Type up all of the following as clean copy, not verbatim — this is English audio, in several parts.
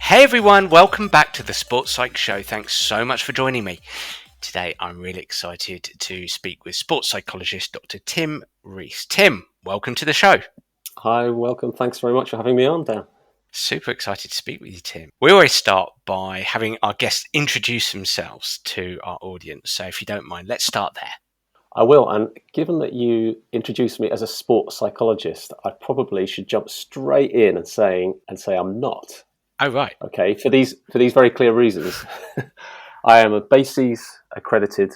Hey everyone, welcome back to the Sports Psych Show. Thanks so much for joining me. Today I'm really excited to speak with sports psychologist Dr. Tim Rees. Tim, welcome to the show. Hi, welcome. Thanks very much for having me on, Dan. Super excited to speak with you, Tim. We always start by having our guests introduce themselves to our audience. So if you don't mind, let's start there. I will, and given that you introduced me as a sports psychologist, I probably should jump straight in and say I'm not. Oh, right. Okay, for these very clear reasons. I am a BASIS accredited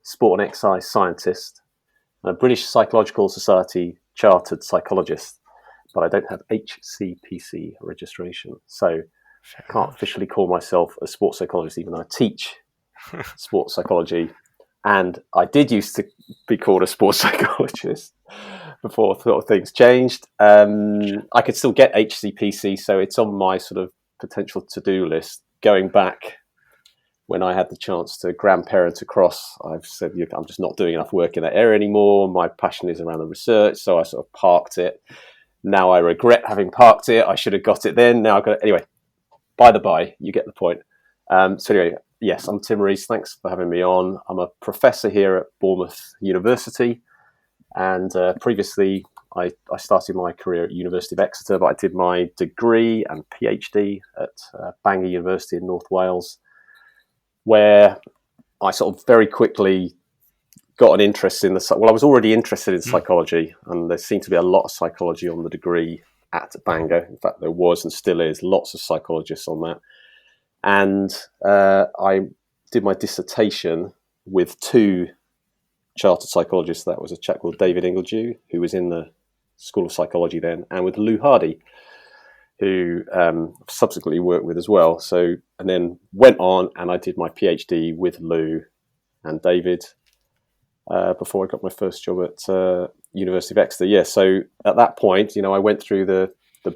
sport and exercise scientist, and a British Psychological Society chartered psychologist, but I don't have HCPC registration, so I can't officially call myself a sports psychologist, even though I teach sports psychology. And I did used to be called a sports psychologist before sort of things changed. I could still get HCPC, so it's on my sort of potential to-do list. Going back when I had the chance to grandparent across, I've said, I'm just not doing enough work in that area anymore. My passion is around the research, so I sort of parked it. Now I regret having parked it. I should have got it then. Now I've got it. Anyway, by the by, you get the point. So anyway, yes, I'm Tim Rees. Thanks for having me on. I'm a professor here at Bournemouth University. And previously, I started my career at University of Exeter, but I did my degree and PhD at Bangor University in North Wales, where I sort of very quickly got an interest in I was already interested in psychology, and there seemed to be a lot of psychology on the degree at Bangor. In fact, there was and still is lots of psychologists on that. And I did my dissertation with two chartered psychologists. That was a chap called David Ingledew, who was in the School of Psychology then, and with Lou Hardy, who subsequently worked with as well. So, and then went on and I did my PhD with Lou and David before I got my first job at University of Exeter. Yeah, so at that point, I went through the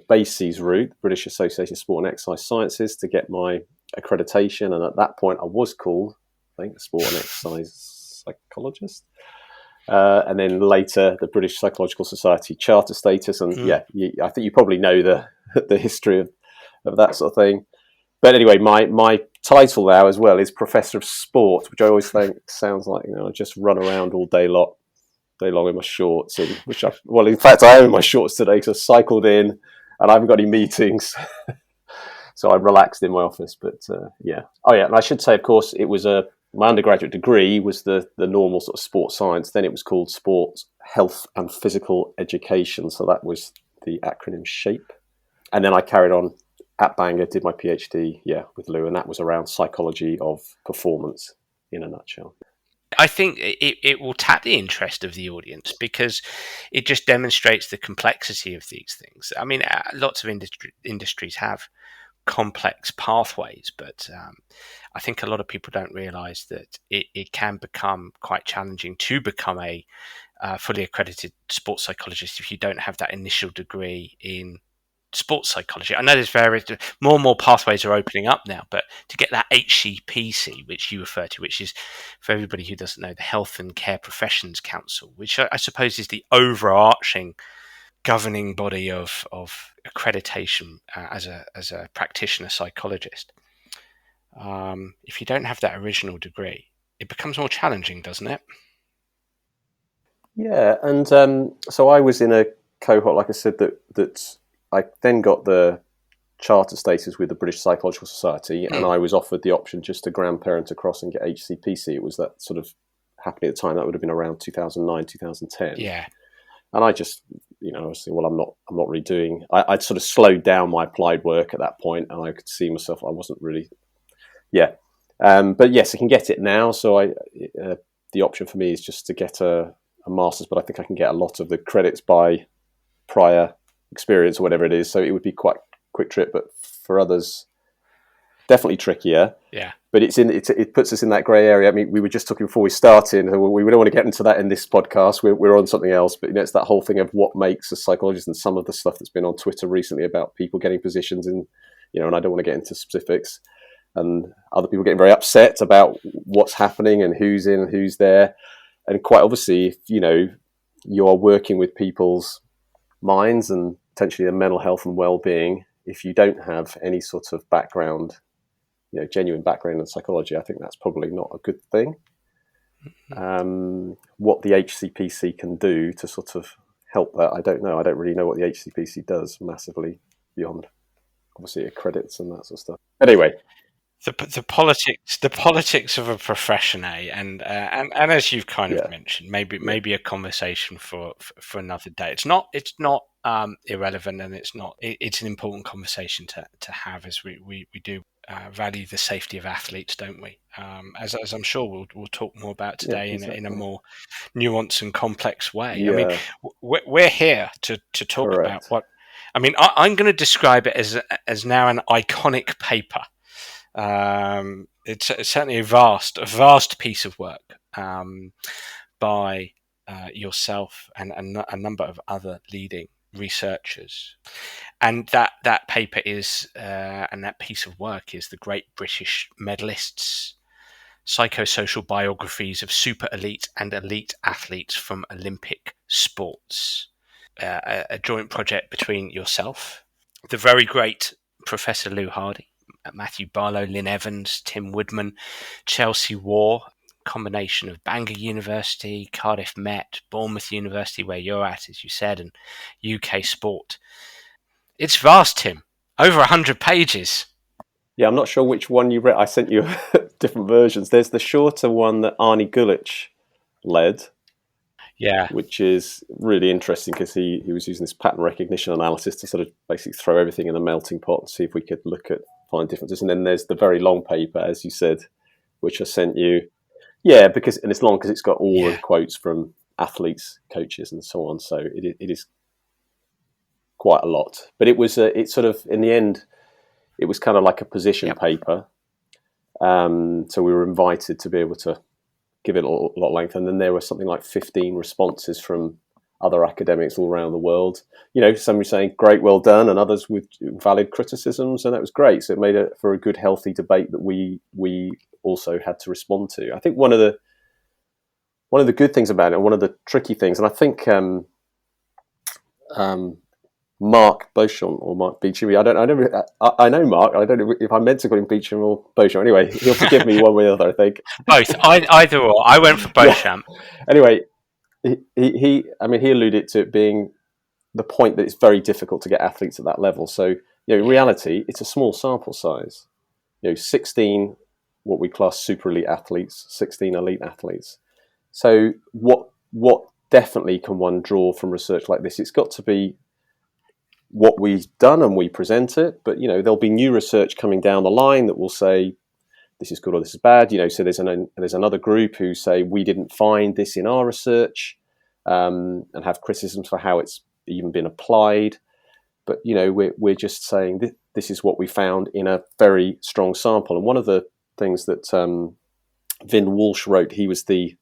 BASIS route, British Association of Sport and Exercise Sciences, to get my accreditation. And at that point, I was called, I think, a sport and exercise psychologist. And then later, the British Psychological Society charter status. And I think you probably know the history of that sort of thing. But anyway, my title now as well is Professor of Sport, which I always think sounds like, I just run around all day long in my shorts. And in fact, I am in my shorts today because I cycled in and I haven't got any meetings. So I'm relaxed in my office. But yeah. Oh, yeah. And I should say, of course, it was my undergraduate degree was the normal sort of sports science. Then it was called Sports, Health and Physical Education. So that was the acronym SHAPE. And then I carried on at Bangor, did my PhD, with Lou, and that was around psychology of performance in a nutshell. I think it will tap the interest of the audience because it just demonstrates the complexity of these things. I mean, lots of industries have complex pathways, but I think a lot of people don't realise that it can become quite challenging to become a fully accredited sports psychologist if you don't have that initial degree in sports psychology. I know there's more and more pathways are opening up now, but to get that HCPC, which you refer to, which is, for everybody who doesn't know, the Health and Care Professions Council, which I suppose is the overarching governing body of accreditation as a practitioner psychologist. If you don't have that original degree, it becomes more challenging, doesn't it? Yeah, and so I was in a cohort, like I said, that I then got the charter status with the British Psychological Society, and I was offered the option just to grandparent across and get HCPC. It was that sort of happening at the time. That would have been around 2009, 2010. Yeah. And I just, I was thinking, well, I'm not really doing. I'd sort of slowed down my applied work at that point, and I could see myself. I wasn't really, but yes, I can get it now. So the option for me is just to get a master's, but I think I can get a lot of the credits by prior experience or whatever it is. So it would be quite a quick trip, but for others, definitely trickier. Yeah. But it puts us in that grey area. I mean, we were just talking before we started, and we don't want to get into that in this podcast. We're on something else, but it's that whole thing of what makes a psychologist, and some of the stuff that's been on Twitter recently about people getting positions in, and I don't want to get into specifics, and other people getting very upset about what's happening and who's in and who's there. And quite obviously, if you are working with people's minds and potentially their mental health and well-being, if you don't have any sort of background, genuine background in psychology, I think that's probably not a good thing. What the HCPC can do to sort of help that, I don't know. I don't really know what the HCPC does massively beyond, obviously, it accredits and that sort of stuff. Anyway, the politics of a profession, and as you've kind of mentioned, maybe a conversation for another day. It's not irrelevant, and it's an important conversation to have, as we do value the safety of athletes, don't we? As I'm sure we'll talk more about today in a more nuanced and complex way. I mean, we're here to talk about what. I mean, I'm going to describe it as now an iconic paper. It's certainly a vast piece of work by yourself and a number of other leading researchers, and that paper is and that piece of work is the Great British Medalists: Psychosocial Biographies of Super Elite and Elite Athletes from Olympic Sports. A joint project between yourself, the very great Professor Lou Hardy, Matthew Barlow, Lynn Evans, Tim Woodman, Chelsea Waugh, combination of Bangor University, Cardiff Met, Bournemouth University, where you're at, as you said, and UK Sport. It's vast, Tim. Over 100 pages. Yeah, I'm not sure which one you read. I sent you different versions. There's the shorter one that Arnie Gulich led. Yeah, which is really interesting because he was using this pattern recognition analysis to sort of basically throw everything in a melting pot and see if we could find differences. And then there's the very long paper, as you said, which I sent you. Yeah, and it's long because it's got all the quotes from athletes, coaches, and so on. So it is quite a lot. But it's sort of, in the end, it was kind of like a position paper. So we were invited to be able to give it a lot of length, and then there were something like 15 responses from other academics all around the world. Some were saying great, well done, and others with valid criticisms, and that was great. So it made it for a good, healthy debate that we also had to respond to. I think one of the good things about it, and one of the tricky things, and I think Mark Beauchamp or Mark Beecham. I know Mark. I don't know if I meant to call him Beecham or Beauchamp. Anyway, he'll forgive me one way or the other, I think. Both. Either or. I went for Beauchamp. Anyway, he alluded to it being the point that it's very difficult to get athletes at that level. So, in reality, it's a small sample size. 16 what we class super elite athletes, 16 elite athletes. So what definitely can one draw from research like this? It's got to be what we've done and we present it, but there'll be new research coming down the line that will say this is good or this is bad. So there's another group who say we didn't find this in our research, and have criticisms for how it's even been applied. But we're just saying this is what we found in a very strong sample. And one of the things that Vin Walsh wrote, he was the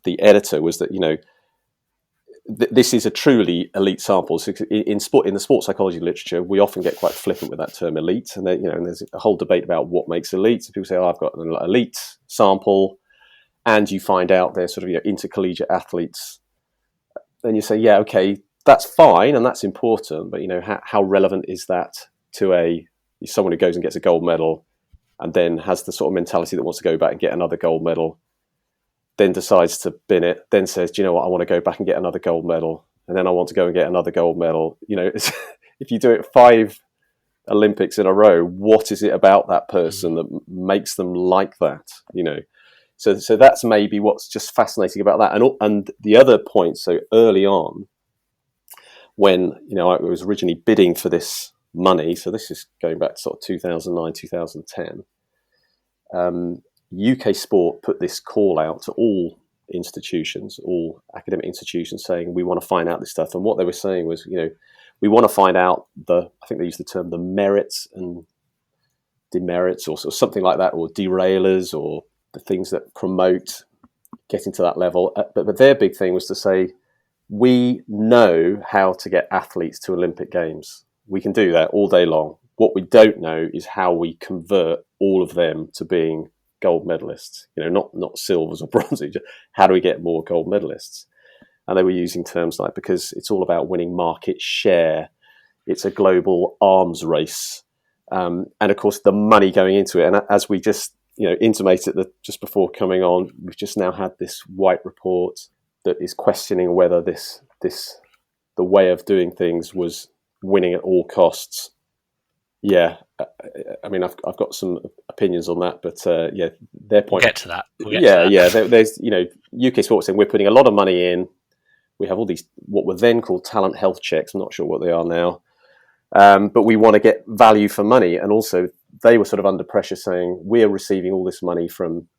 editor, was that this is a truly elite sample. So in the sports psychology literature, we often get quite flippant with that term elite, and and there's a whole debate about what makes elite. So people say, "Oh, I've got an elite sample," and you find out they're sort of intercollegiate athletes. Then you say, "Yeah, okay, that's fine, and that's important, but how relevant is that to someone who goes and gets a gold medal, and then has the sort of mentality that wants to go back and get another gold medal?" Then decides to bin it, then says, "Do you know what? I want to go back and get another gold medal, and then I want to go and get another gold medal." If you do it 5 Olympics in a row, what is it about that person that makes them like that? So that's maybe what's just fascinating about that. And the other point, so early on, when I was originally bidding for this money, so this is going back to sort of 2009, 2010. UK Sport put this call out to all institutions, all academic institutions, saying we want to find out this stuff. And what they were saying was, we want to find out I think they used the term the merits and demerits, or something like that, or derailers, or the things that promote getting to that level. But their big thing was to say, we know how to get athletes to Olympic Games. We can do that all day long. What we don't know is how we convert all of them to being gold medalists, not silvers or bronzes. How do we get more gold medalists? And they were using terms like, because it's all about winning market share, it's a global arms race. And of course, the money going into it. And as we just intimated just before coming on, we've just now had this white report that is questioning whether the way of doing things was winning at all costs. Yeah, I mean, I've got some opinions on that, but their point. We'll get to that. There's UK sports saying we're putting a lot of money in. We have all these what were then called talent health checks. I'm not sure what they are now, but we want to get value for money, and also they were sort of under pressure saying we're receiving all this money from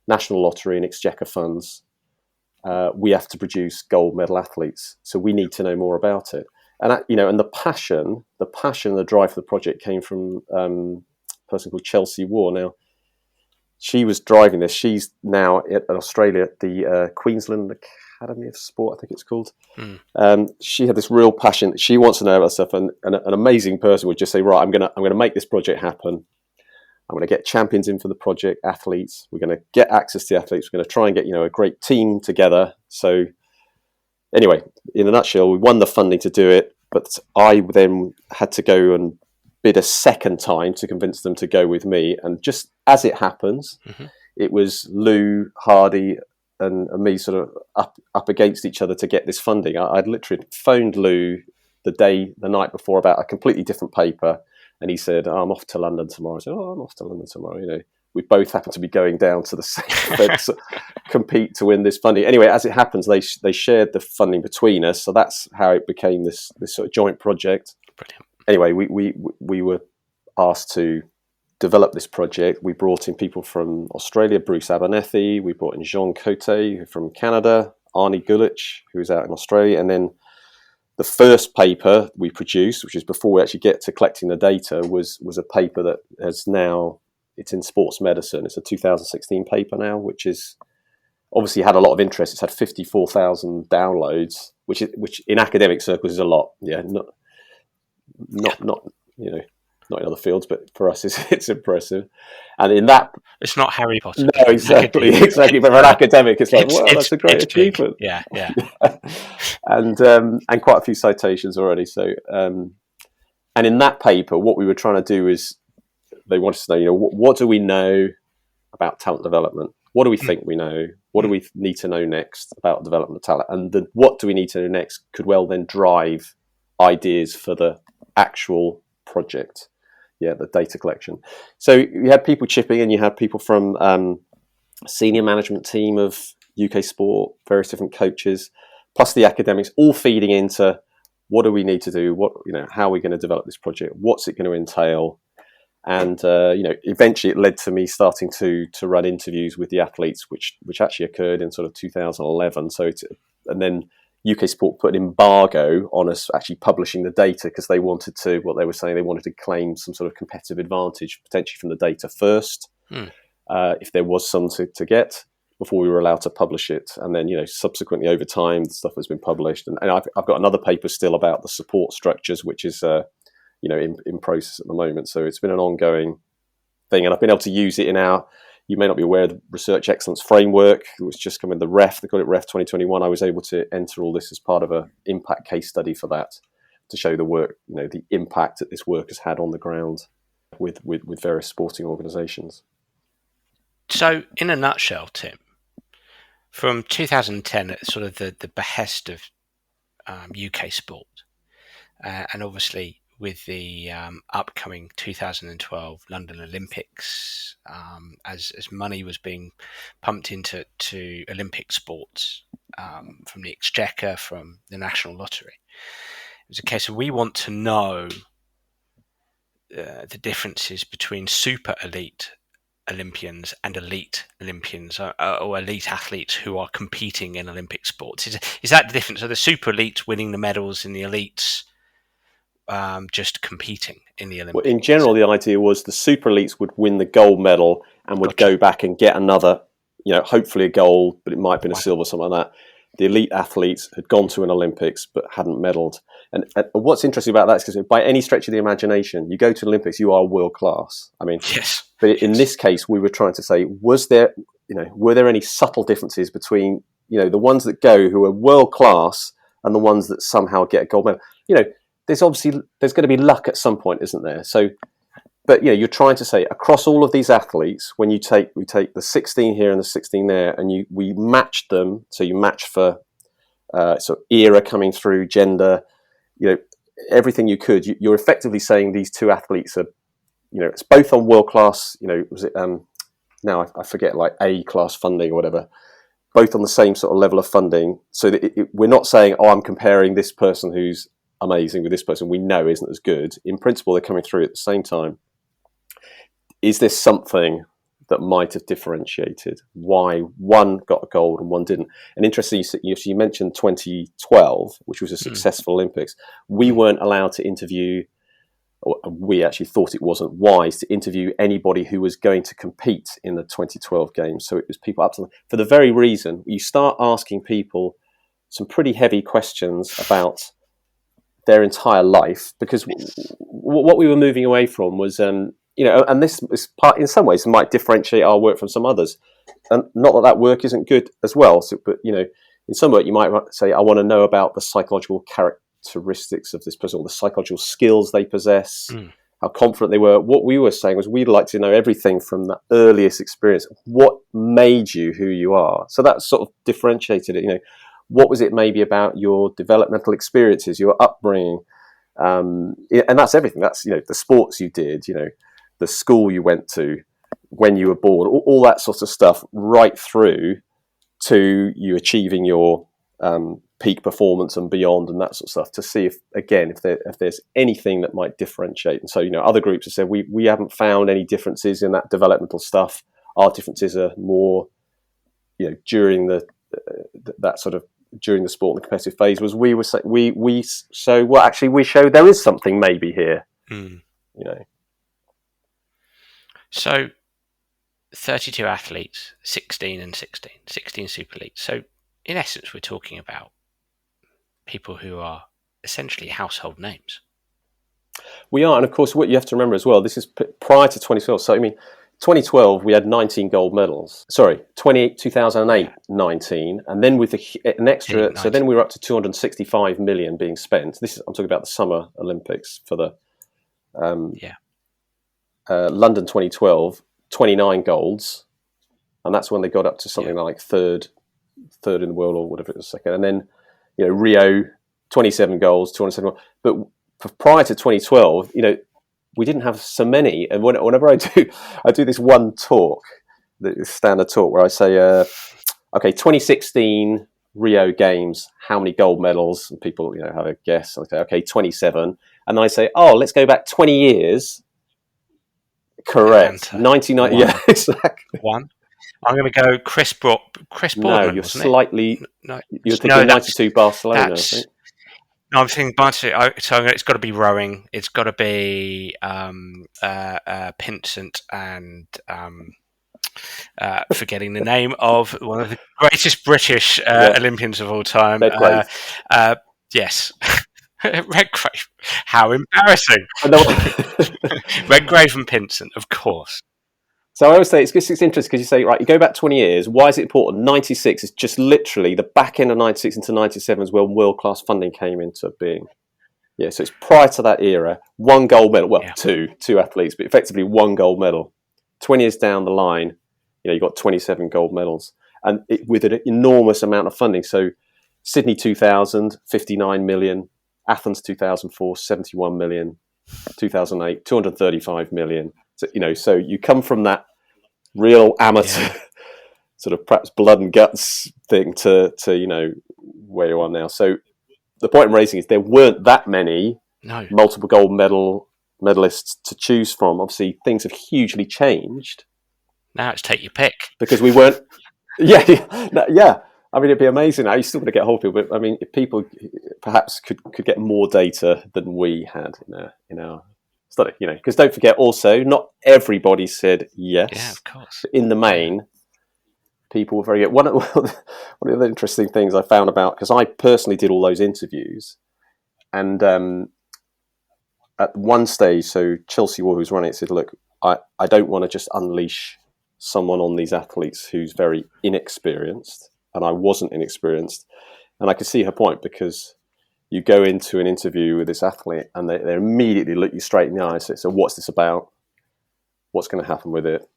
National Lottery and Exchequer funds. We have to produce gold medal athletes, so we need to know more about it. And and the passion, the drive for the project came from a person called Chelsea War. Now, she was driving this. She's now in Australia at the Queensland Academy of Sport, I think it's called. She had this real passion. She wants to know about stuff, and an amazing person would just say, "Right, I'm gonna make this project happen. I'm going to get champions in for the project, athletes. We're going to get access to the athletes. We're going to try and get a great team together." So anyway, in a nutshell, we won the funding to do it, but I then had to go and bid a second time to convince them to go with me. And just as it happens, it was Lou, Hardy, and me sort of up against each other to get this funding. I'd literally phoned Lou the night before about a completely different paper. And he said, "I'm off to London tomorrow." I said, "Oh, I'm off to London tomorrow." We both happen to be going down to the same event to compete to win this funding. Anyway, as it happens, they shared the funding between us. So that's how it became this sort of joint project. Brilliant. Anyway, we were asked to develop this project. We brought in people from Australia, Bruce Abernethy. We brought in Jean Cote from Canada, Arnie Gulich, who's out in Australia. And then the first paper we produced, which is before we actually get to collecting the data, was a paper that has now, it's in Sports Medicine. It's a 2016 paper now, which is obviously had a lot of interest. It's had 54,000 downloads, which in academic circles is a lot. Yeah, not in other fields, but for us it's impressive. And in that, it's not Harry Potter. No, exactly. But for an academic, it's like, well, that's a great achievement. Yeah. And quite a few citations already. So, and in that paper, what we were trying to do is they wanted to know, what do we know about talent development? What do we think we know? What do we need to know next about development of talent? And what do we need to know next could well then drive ideas for the actual project. Yeah, the data collection. So you had people chipping in. You had people from senior management team of UK sport, various different coaches, plus the academics, all feeding into what do we need to do? How are we going to develop this project? What's it going to entail? And eventually it led to me starting to run interviews with the athletes, which actually occurred in sort of 2011. And then UK Sport put an embargo on us actually publishing the data because they wanted to claim some sort of competitive advantage potentially from the data first, if there was some to get before we were allowed to publish it. And then, subsequently over time, the stuff has been published. And I've got another paper still about the support structures, which is, in process at the moment. So it's been an ongoing thing. And I've been able to use it you may not be aware of the Research Excellence Framework, which just come in the REF. They call it REF 2021. I was able to enter all this as part of an impact case study for that to show the work, the impact that this work has had on the ground with various sporting organisations. So, in a nutshell, Tim, from 2010, at sort of the behest of UK sport, and obviously with the upcoming 2012 London Olympics, as money was being pumped into Olympic sports from the Exchequer, from the National Lottery. It was a case of we want to know the differences between super elite Olympians and elite Olympians, or elite athletes who are competing in Olympic sports. Is that the difference? Are the super elites winning the medals and the elites just competing in the Olympics? Well, in general, the idea was the super elites would win the gold medal and would go back and get another, hopefully a gold, but it might have been a silver, something like that. The elite athletes had gone to an Olympics but hadn't medalled. And what's interesting about that is because by any stretch of the imagination, you go to the Olympics, you are world class. I mean, yes. But in this case, we were trying to say, were there any subtle differences between, the ones that go who are world class and the ones that somehow get a gold medal? there's going to be luck at some point, isn't there? So, but you're trying to say across all of these athletes, when we take the 16 here and the 16 there, and we match them. So you match for sort of era coming through, gender, everything you could. You're effectively saying these two athletes are, it's both on world class. Was it now I forget, like A class funding or whatever. Both on the same sort of level of funding, so that we're not saying, I'm comparing this person who's amazing with this person we know isn't as good. In principle, they're coming through at the same time. Is there something that might have differentiated why one got a gold and one didn't? And interesting, you mentioned 2012, which was a successful Olympics. We weren't allowed to interview, or we actually thought it wasn't wise to interview anybody who was going to compete in the 2012 games. So it was people up to them. For the very reason, you start asking people some pretty heavy questions about their entire life, because what we were moving away from was, and this is part, in some ways, might differentiate our work from some others. And not that work isn't good as well. So, but, in some work, you might say, I want to know about the psychological characteristics of this person, or the psychological skills they possess, how confident they were. What we were saying was, we'd like to know everything from the earliest experience. What made you who you are? So that sort of differentiated it. What was it maybe about your developmental experiences, your upbringing? And that's everything. That's, the sports you did, the school you went to, when you were born, all that sort of stuff, right through to you achieving your peak performance and beyond, and that sort of stuff, to see if there's anything that might differentiate. And so, other groups have said, we haven't found any differences in that developmental stuff. Our differences are more, during during the sport and the competitive phase. Was we show there is something maybe here. So 32 athletes, 16 super elite. So in essence, we're talking about people who are essentially household names. We are, and of course, what you have to remember as well, this is prior to 2012. So 2012, we had 19 gold medals. Sorry, 2008, 19, and then with an extra. So then we were up to 265 million being spent. I'm talking about the Summer Olympics for the London 2012, 29 golds, and that's when they got up to something like third in the world, or whatever it was, second. And then Rio, 27 golds, 207. But prior to 2012, we didn't have so many. And whenever I do this one talk, the standard talk, where I say, 2016 Rio Games, how many gold medals? And people, have a guess. I say, okay, 27. And then I say, let's go back 20 years. Correct. 99. Yeah, exactly. One. I'm going to go Chris Boardman. No, you're slightly. No, you're thinking 92 Barcelona. I think. No, I'm thinking Barcelona. So it's got to be rowing. It's got to be Pinsent and forgetting the name of one of the greatest British Olympians of all time. Yes. Redgrave. How embarrassing. Redgrave and Pinsent, of course. So I always say it's interesting because you say, right, you go back 20 years. Why is it important? 96 is just literally the back end of 96 into 97 is when world-class funding came into being. Yeah, so it's prior to that era. One gold medal. Well, two athletes, but effectively one gold medal. 20 years down the line, you got 27 gold medals. And with an enormous amount of funding. So Sydney 2000, 59 million. Athens 2004, 71 million. 2008, 235 million. So, so you come from that real amateur sort of perhaps blood and guts thing to where you are now. So the point I'm raising is there weren't that many multiple gold medalists to choose from. Obviously, things have hugely changed. Now it's take your pick. Because we weren't... Yeah. I mean, it'd be amazing. Now, you're still going to get hold of people, but I mean, if people perhaps could get more data than we had in our study, because don't forget also, not everybody said yes. Yeah, of course. But in the main, people were very good. One of the interesting things I found about, because I personally did all those interviews, and at one stage, so Chelsea Wall, who's running it, said, look, I don't want to just unleash someone on these athletes who's very inexperienced, and I wasn't inexperienced. And I could see her point, because you go into an interview with this athlete and they immediately look you straight in the eye and say, so what's this about? What's going to happen with it?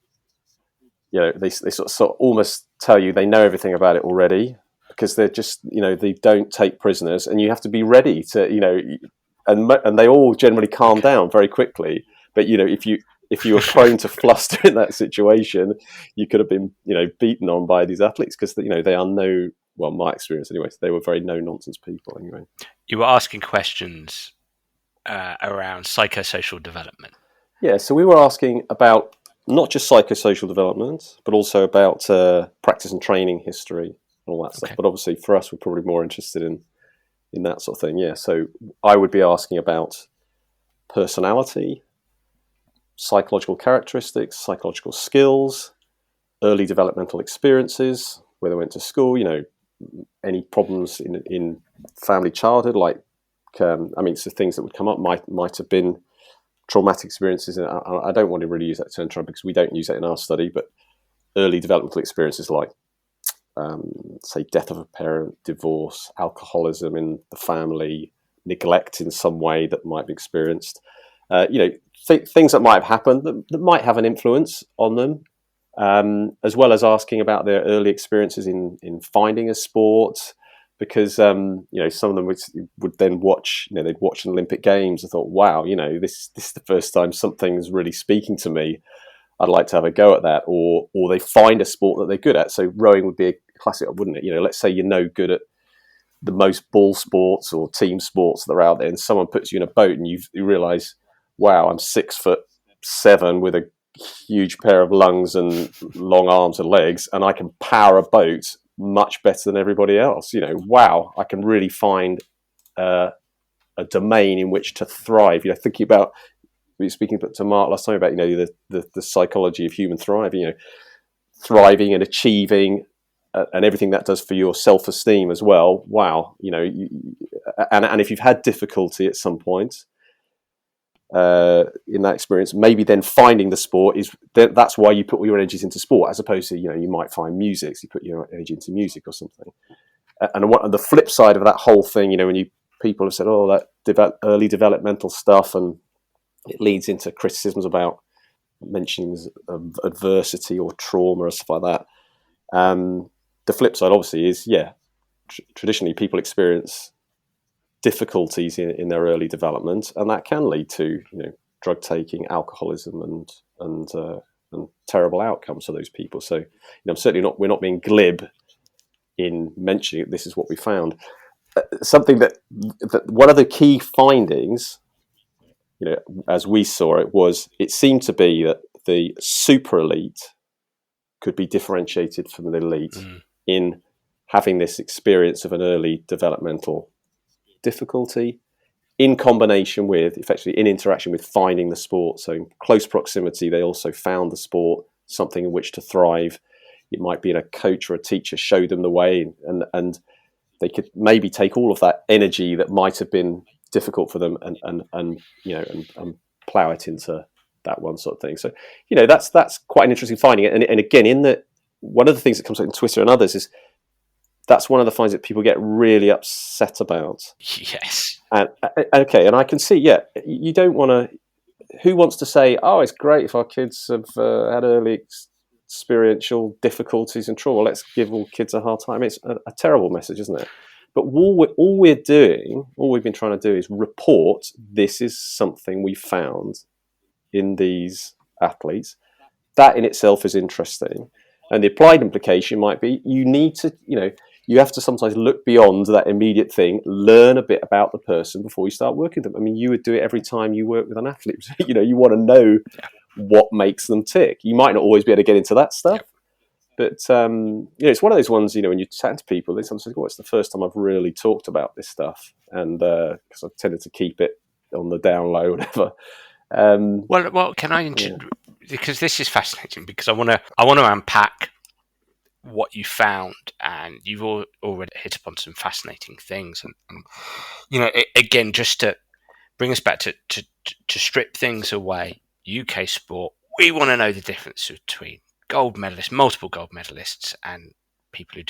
They sort of almost tell you they know everything about it already, because they're just, they don't take prisoners, and you have to be ready to, and they all generally calm down very quickly. But, if you were prone to fluster in that situation, you could have been, beaten on by these athletes, because, they are my experience anyway, they were very no-nonsense people anyway. You were asking questions around psychosocial development. Yeah, so we were asking about not just psychosocial development, but also about practice and training history and all that stuff. But obviously for us, we're probably more interested in that sort of thing. Yeah, so I would be asking about personality, psychological characteristics, psychological skills, early developmental experiences, where they went to school, any problems in family childhood, like, so things that would come up might have been traumatic experiences. And I don't want to really use that term because we don't use it in our study, but early developmental experiences like, say, death of a parent, divorce, alcoholism in the family, neglect in some way that might be experienced, things that might have happened that might have an influence on them, as well as asking about their early experiences in finding a sport, because some of them would then watch, they'd watch an Olympic Games and thought, wow, this is the first time something's really speaking to me. I'd like to have a go at that, or they find a sport that they're good at. So rowing would be a classic, wouldn't it? Let's say you're no good at the most ball sports or team sports that are out there, and someone puts you in a boat, and you realise, wow, I'm 6'7" with a huge pair of lungs and long arms and legs, and I can power a boat much better than everybody else. Wow, I can really find a domain in which to thrive. Thinking about, we were speaking to Mark last time about the psychology of human thriving. Thriving and achieving, and everything that does for your self-esteem as well. Wow, and if you've had difficulty at some point in that experience, maybe then finding the sport that's why you put all your energies into sport, as opposed to you might find music, so you put your energy into music or something. And the flip side of that whole thing, when people have said, oh, that early developmental stuff, and it leads into criticisms about mentions of adversity or trauma or stuff like that. The flip side, obviously, is traditionally people experience difficulties in their early development, and that can lead to drug taking, alcoholism, and terrible outcomes for those people. So we're not being glib in mentioning this is what we found. Something that one of the key findings, as we saw it, was it seemed to be that the super elite could be differentiated from the elite in having this experience of an early developmental difficulty, in combination with, effectively, in interaction with finding the sport. So in close proximity, they also found the sport something in which to thrive. It might be in a coach or a teacher showed them the way, and they could maybe take all of that energy that might have been difficult for them and plow it into that one sort of thing. So that's quite an interesting finding. And again, one of the things that comes up in Twitter and others is that's one of the finds that people get really upset about. Yes. And I can see, you don't want to. Who wants to say, "Oh, it's great if our kids have had early experiential difficulties and trauma. Let's give all kids a hard time." It's a terrible message, isn't it? But all we've been trying to do is report this is something we found in these athletes. That in itself is interesting. And the applied implication might be you have to sometimes look beyond that immediate thing, learn a bit about the person before you start working with them. You would do it every time you work with an athlete. You want to know what makes them tick. You might not always be able to get into that stuff, but it's one of those ones, when you chat to people, they sometimes say, oh, it's the first time I've really talked about this stuff. And because I've tended to keep it on the down low, whatever. Well, can I because this is fascinating, because I want to unpack what you found, and you've already hit upon some fascinating things, and again, just to bring us back to strip things away. UK sport, we want to know the difference between gold medalists, multiple gold medalists, and people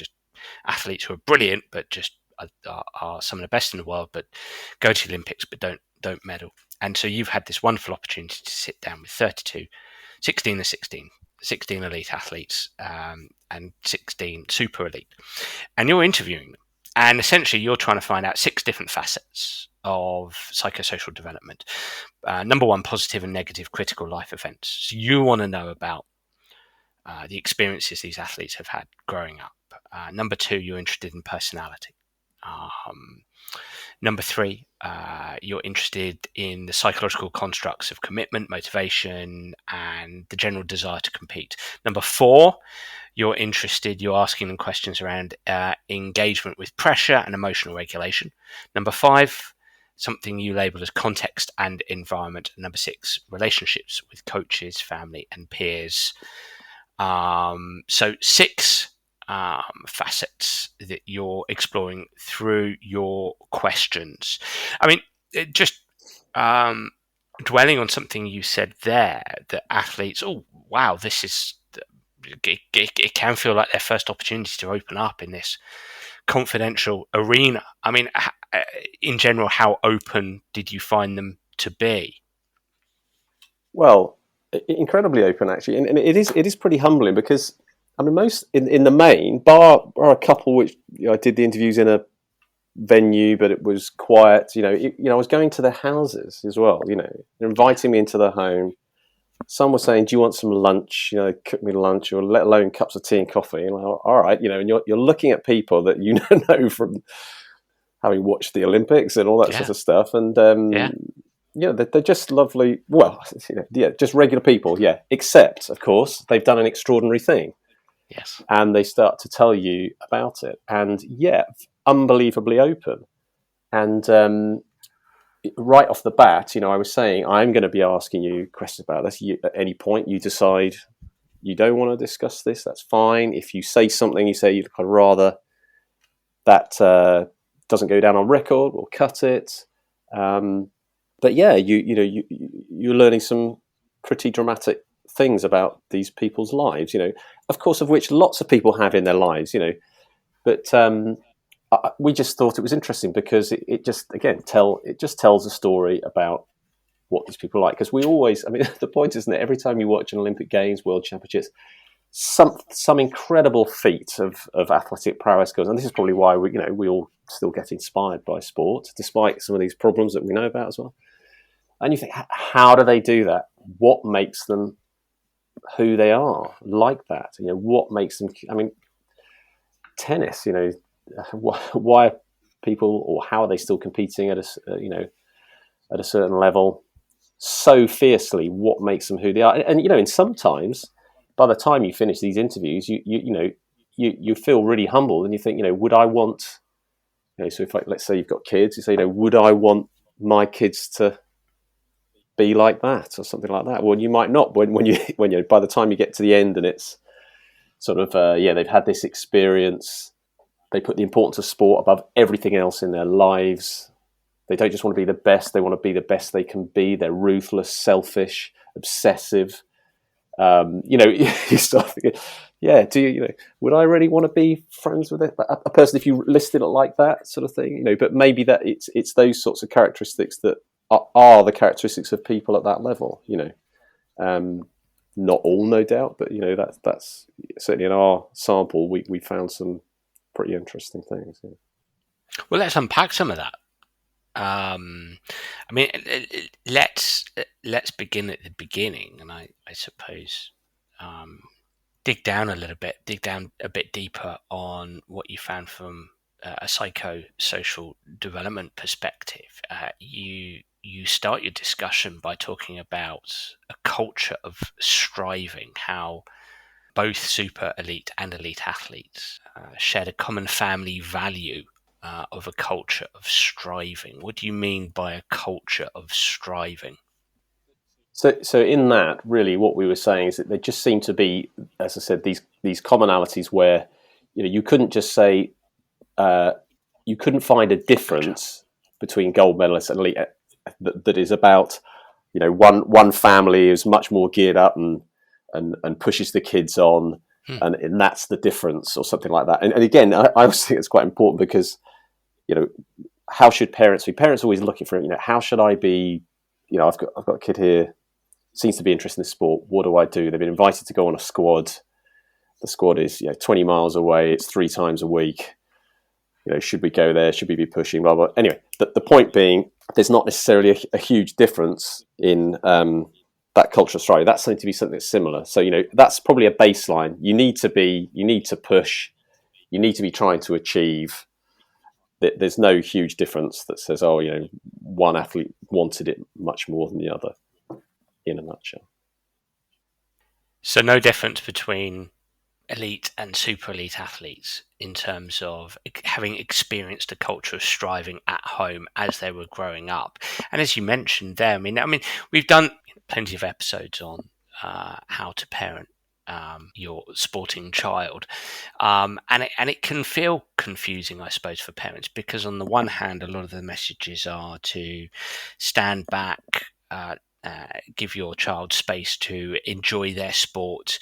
athletes who are brilliant but just are some of the best in the world, but go to the Olympics but don't medal. And so you've had this wonderful opportunity to sit down with 32, 16 and 16 elite athletes, and 16 super elite, and you're interviewing them. And essentially, you're trying to find out 6 different facets of psychosocial development. Number one, positive and negative critical life events. So you want to know about the experiences these athletes have had growing up. Number 2, you're interested in personality. Number 3, you're interested in the psychological constructs of commitment, motivation, and the general desire to compete. Number 4, you're asking them questions around engagement with pressure and emotional regulation. Number 5, something you label as context and environment. And number 6, relationships with coaches, family, and peers. So 6 facets that you're exploring through your questions. I mean, just dwelling on something you said there, that athletes, oh wow, this is, it can feel like their first opportunity to open up in this confidential arena. I mean, in general, how open did you find them to be? Well, incredibly open actually, and it is pretty humbling because I mean most in the main, bar a couple which I did the interviews in a venue, but it was quiet. I was going to their houses as well. They're inviting me into their home. Some were saying, "Do you want some lunch? Cook me lunch, or let alone cups of tea and coffee." And all right, and you're looking at people that you know from having watched the Olympics and all that sort of stuff, and they're just lovely. Well, just regular people. Yeah, except of course they've done an extraordinary thing. Yes, and they start to tell you about it, and unbelievably open. And right off the bat, I was saying I'm going to be asking you questions about this. At any point you decide you don't want to discuss this, that's fine. If you say something, you say I'd rather that doesn't go down on record, we'll cut it. But you're learning some pretty dramatic things about these people's lives, of course, of which lots of people have in their lives, but we just thought it was interesting because it just tells a story about what these people are like. Because we always, I mean, the point isn't it, every time you watch an Olympic Games, World Championships, some incredible feat of athletic prowess goes, and this is probably why we all still get inspired by sport, despite some of these problems that we know about as well. And you think, how do they do that? What makes them who they are like that? What makes them? I mean, tennis. Why are people, or how are they still competing at a certain level so fiercely? What makes them who they are? And sometimes by the time you finish these interviews, you feel really humbled, and you think, would I want? So if let's say you've got kids, you say, would I want my kids to be like that or something like that? Well, you might not when you by the time you get to the end and it's sort of they've had this experience, they put the importance of sport above everything else in their lives. They don't just want to be the best, they want to be the best they can be. They're ruthless, selfish, obsessive. You start thinking, would I really want to be friends with a person if you listed it like that sort of thing? But maybe that it's those sorts of characteristics that are the characteristics of people at that level. Not all, no doubt, but that's certainly in our sample. We found some pretty interesting things. Yeah. Well, let's unpack some of that. I mean, let's begin at the beginning, and I suppose dig down a bit deeper on what you found from a psychosocial development perspective. You start your discussion by talking about a culture of striving, how both super elite and elite athletes shared a common family value of a culture of striving. What do you mean by a culture of striving? So in that, really, what we were saying is that there just seemed to be, as I said, these commonalities where you couldn't just say you couldn't find a difference between gold medalists and elite that is about one family is much more geared up and pushes the kids on, and that's the difference or something like that. And again, I also think it's quite important because how should parents be? Parents are always looking for, how should I be? I've got a kid here, seems to be interested in sport. What do I do? They've been invited to go on a squad. The squad is 20 miles away. It's 3 times a week. Should we go there? Should we be pushing? Blah, blah. Anyway, the point being, there's not necessarily a huge difference in that culture of striving. That's going to be something that's similar. So, that's probably a baseline. You need to push. You need to be trying to achieve. There's no huge difference that says, one athlete wanted it much more than the other, in a nutshell. So no difference between elite and super elite athletes in terms of having experienced a culture of striving at home as they were growing up. And as you mentioned there, I mean, we've done plenty of episodes on how to parent your sporting child, and it can feel confusing, I suppose, for parents, because on the one hand, a lot of the messages are to stand back, give your child space to enjoy their sport,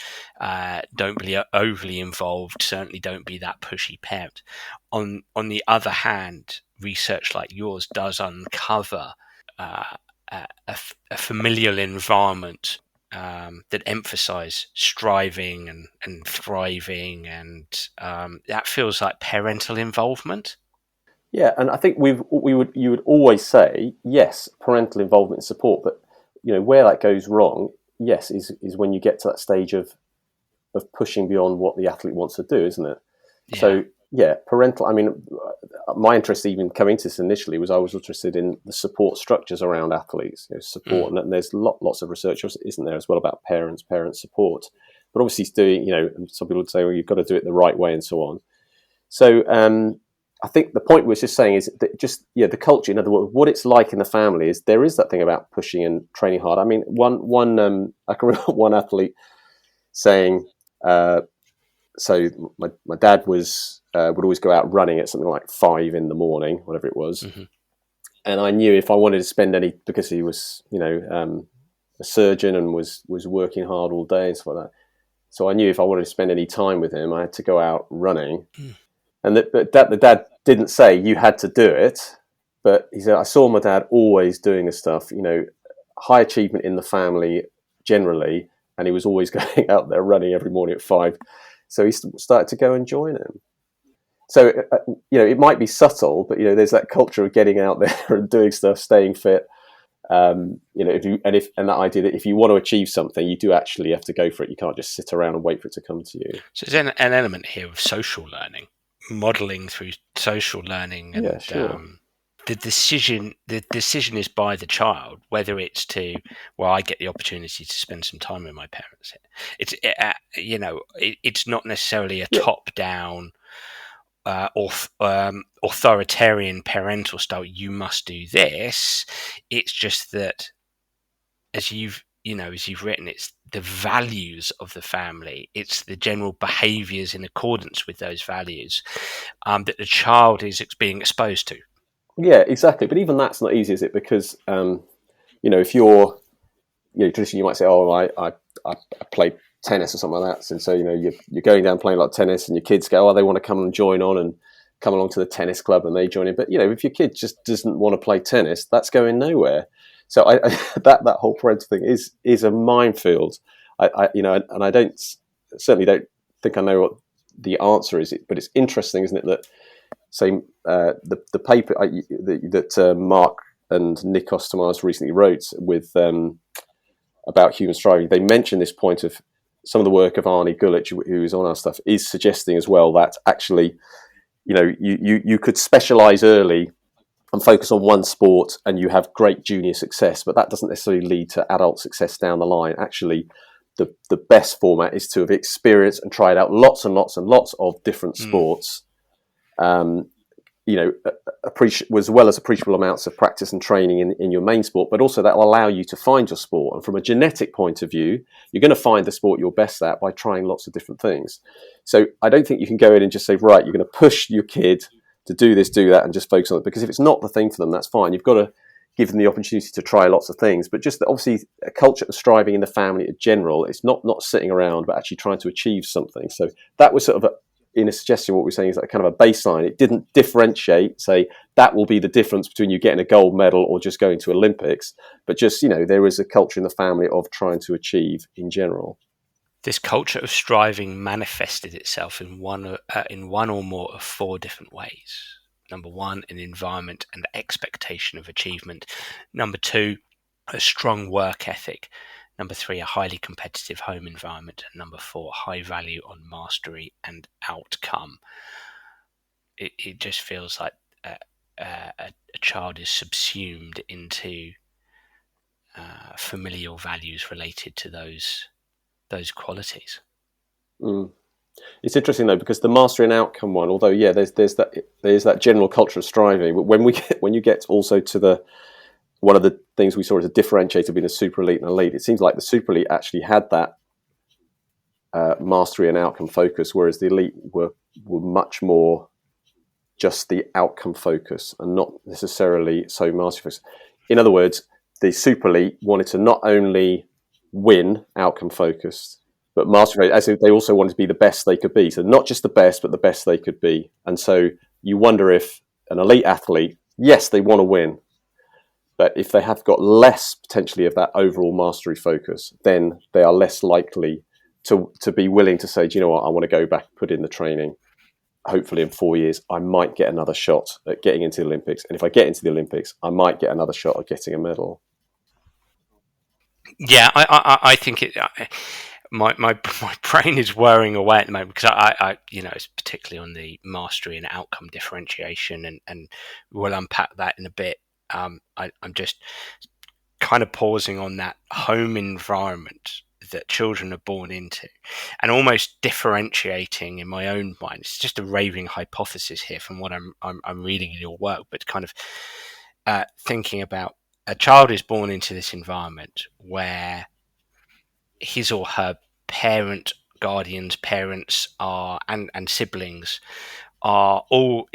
don't be overly involved, certainly don't be that pushy parent. On the other hand, research like yours does uncover a familial environment that emphasize striving and thriving, and that feels like parental involvement. Yeah, and I think you would always say, yes, parental involvement and support, but where that goes wrong, yes, is when you get to that stage of pushing beyond what the athlete wants to do, isn't it? Yeah. So parental. I mean, my interest even coming to this initially was I was interested in the support structures around athletes, support, and there's lots of research, isn't there, as well, about parent support. But obviously, it's doing, some people would say, well, you've got to do it the right way and so on. So I think the point we're just saying is that just the culture, in other words, what it's like in the family is there is that thing about pushing and training hard. I mean, I can remember one athlete saying, so my dad would always go out running at something like 5 a.m, whatever it was, and I knew if I wanted to spend any, because he was a surgeon and was working hard all day and stuff like that. So I knew if I wanted to spend any time with him, I had to go out running. And the dad didn't say you had to do it, but he said, I saw my dad always doing this stuff, high achievement in the family generally, and he was always going out there running every morning at 5. So he started to go and join him. So, it might be subtle, but, there's that culture of getting out there and doing stuff, staying fit. And that idea that if you want to achieve something, you do actually have to go for it. You can't just sit around and wait for it to come to you. So there's an element here of social learning, modelling through social learning, and the decision is by the child, whether it's to, I get the opportunity to spend some time with my parents. It's not necessarily a top down authoritarian parental style. You must do this. It's just that, as you've written, it's the values of the family. It's the general behaviours in accordance with those values that the child is being exposed to. Yeah, exactly. But even that's not easy, is it? Because if you're, traditionally you might say, I play tennis or something like that, and so you're going down playing a lot of tennis, and your kids go, they want to come and join on and come along to the tennis club, and they join in. But if your kid just doesn't want to play tennis, that's going nowhere. So that whole parental thing is a minefield. And I certainly don't think I know what the answer is, but it's interesting, isn't it, that the paper that Mark and Nick Ostermars recently wrote with about human striving, they mention this point of some of the work of Arnie Gulich, who is on our stuff, is suggesting as well that actually, you could specialise early and focus on one sport and you have great junior success, but that doesn't necessarily lead to adult success down the line. Actually, the best format is to have experienced and tried out lots and lots and lots of different sports, as well as appreciable amounts of practice and training in your main sport, but also that will allow you to find your sport. And from a genetic point of view, you're going to find the sport you're best at by trying lots of different things. So I don't think you can go in and just say, right, you're going to push your kid to do this, do that, and just focus on it. Because if it's not the thing for them, that's fine. You've got to give them the opportunity to try lots of things. But just obviously a culture of striving in the family in general, it's not sitting around, but actually trying to achieve something. So that was sort of in a suggestion, what we're saying is that kind of a baseline. It didn't differentiate, say that will be the difference between you getting a gold medal or just going to Olympics, but just, there is a culture in the family of trying to achieve in general. This culture of striving manifested itself in one or more of four different ways. Number one, an environment and expectation of achievement. Number two, a strong work ethic. Number three, a highly competitive home environment. And number four, high value on mastery and outcome. It just feels like a child is subsumed into familial values related to those qualities. It's interesting though, because the mastery and outcome one, although there's that general culture of striving, but when you get also to one of the things we saw as a differentiator between the super elite and elite, it seems like the super elite actually had that mastery and outcome focus, whereas the elite were much more just the outcome focus and not necessarily so mastery focused. In other words, the super elite wanted to not only win outcome focused, but mastery, as if they also wanted to be the best they could be. So not just the best, but the best they could be. And so you wonder if an elite athlete, yes, they want to win, but if they have got less potentially of that overall mastery focus, then they are less likely to be willing to say, do you know what, I want to go back, put in the training. Hopefully in 4 years, I might get another shot at getting into the Olympics. And if I get into the Olympics, I might get another shot at getting a medal. Yeah, I think my brain is whirring away at the moment because I it's particularly on the mastery and outcome differentiation, and we'll unpack that in a bit. I'm just kind of pausing on that home environment that children are born into, and almost differentiating in my own mind. It's just a raving hypothesis here from what I'm reading in your work, but kind of thinking about a child is born into this environment where his or her guardians, parents are, and siblings are all,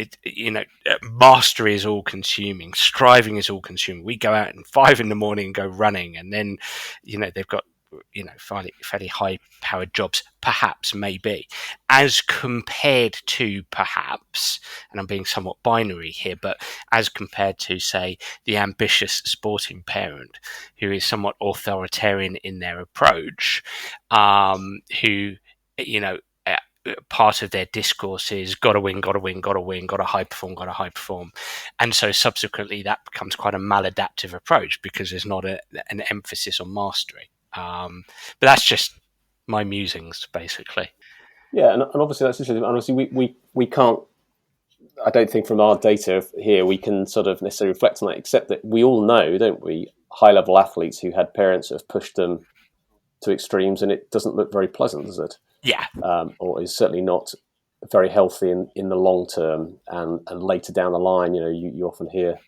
mastery is all consuming, striving is all consuming. We go out at 5 a.m. and go running, and then, they've got, fairly high powered jobs, perhaps, maybe, as compared to perhaps, and I'm being somewhat binary here, but as compared to, say, the ambitious sporting parent who is somewhat authoritarian in their approach, who, part of their discourse is gotta win, gotta win, gotta win, gotta high perform. And so subsequently that becomes quite a maladaptive approach because there's not an emphasis on mastery. But that's just my musings, basically. Yeah, and obviously that's interesting. Honestly, we can't, I don't think from our data here, we can sort of necessarily reflect on that, except that we all know, don't we, high-level athletes who had parents that have pushed them to extremes, and it doesn't look very pleasant, does it? Yeah. Or is certainly not very healthy in the long term, and later down the line, you often hear,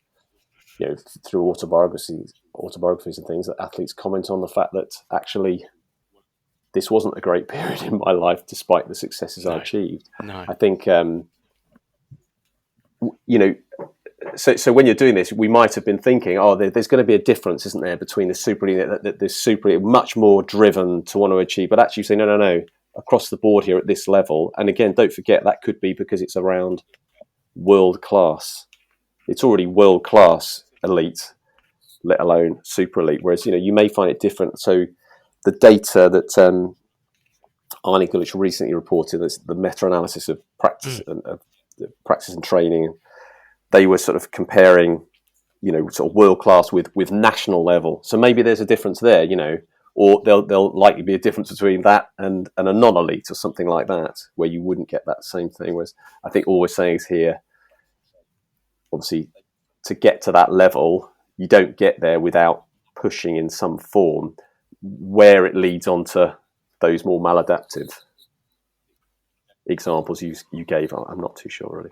through autobiographies and things, that athletes comment on the fact that actually this wasn't a great period in my life, despite the successes I achieved. No. I think, so when you're doing this, we might have been thinking, there's going to be a difference, isn't there, between the super elite, the super elite, much more driven to want to achieve, but actually say, no, across the board here at this level. And again, don't forget that could be because it's around world class. It's already world class elite, let alone super elite. Whereas, you may find it different. So the data that Arnie Gulich recently reported, that's the meta-analysis of practice and training, they were sort of comparing, sort of world class with national level. So maybe there's a difference there, or there'll likely be a difference between that and a non-elite or something like that, where you wouldn't get that same thing. Whereas I think all we're saying is here, obviously, to get to that level, you don't get there without pushing in some form. Where it leads on to those more maladaptive examples you gave, I'm not too sure, really.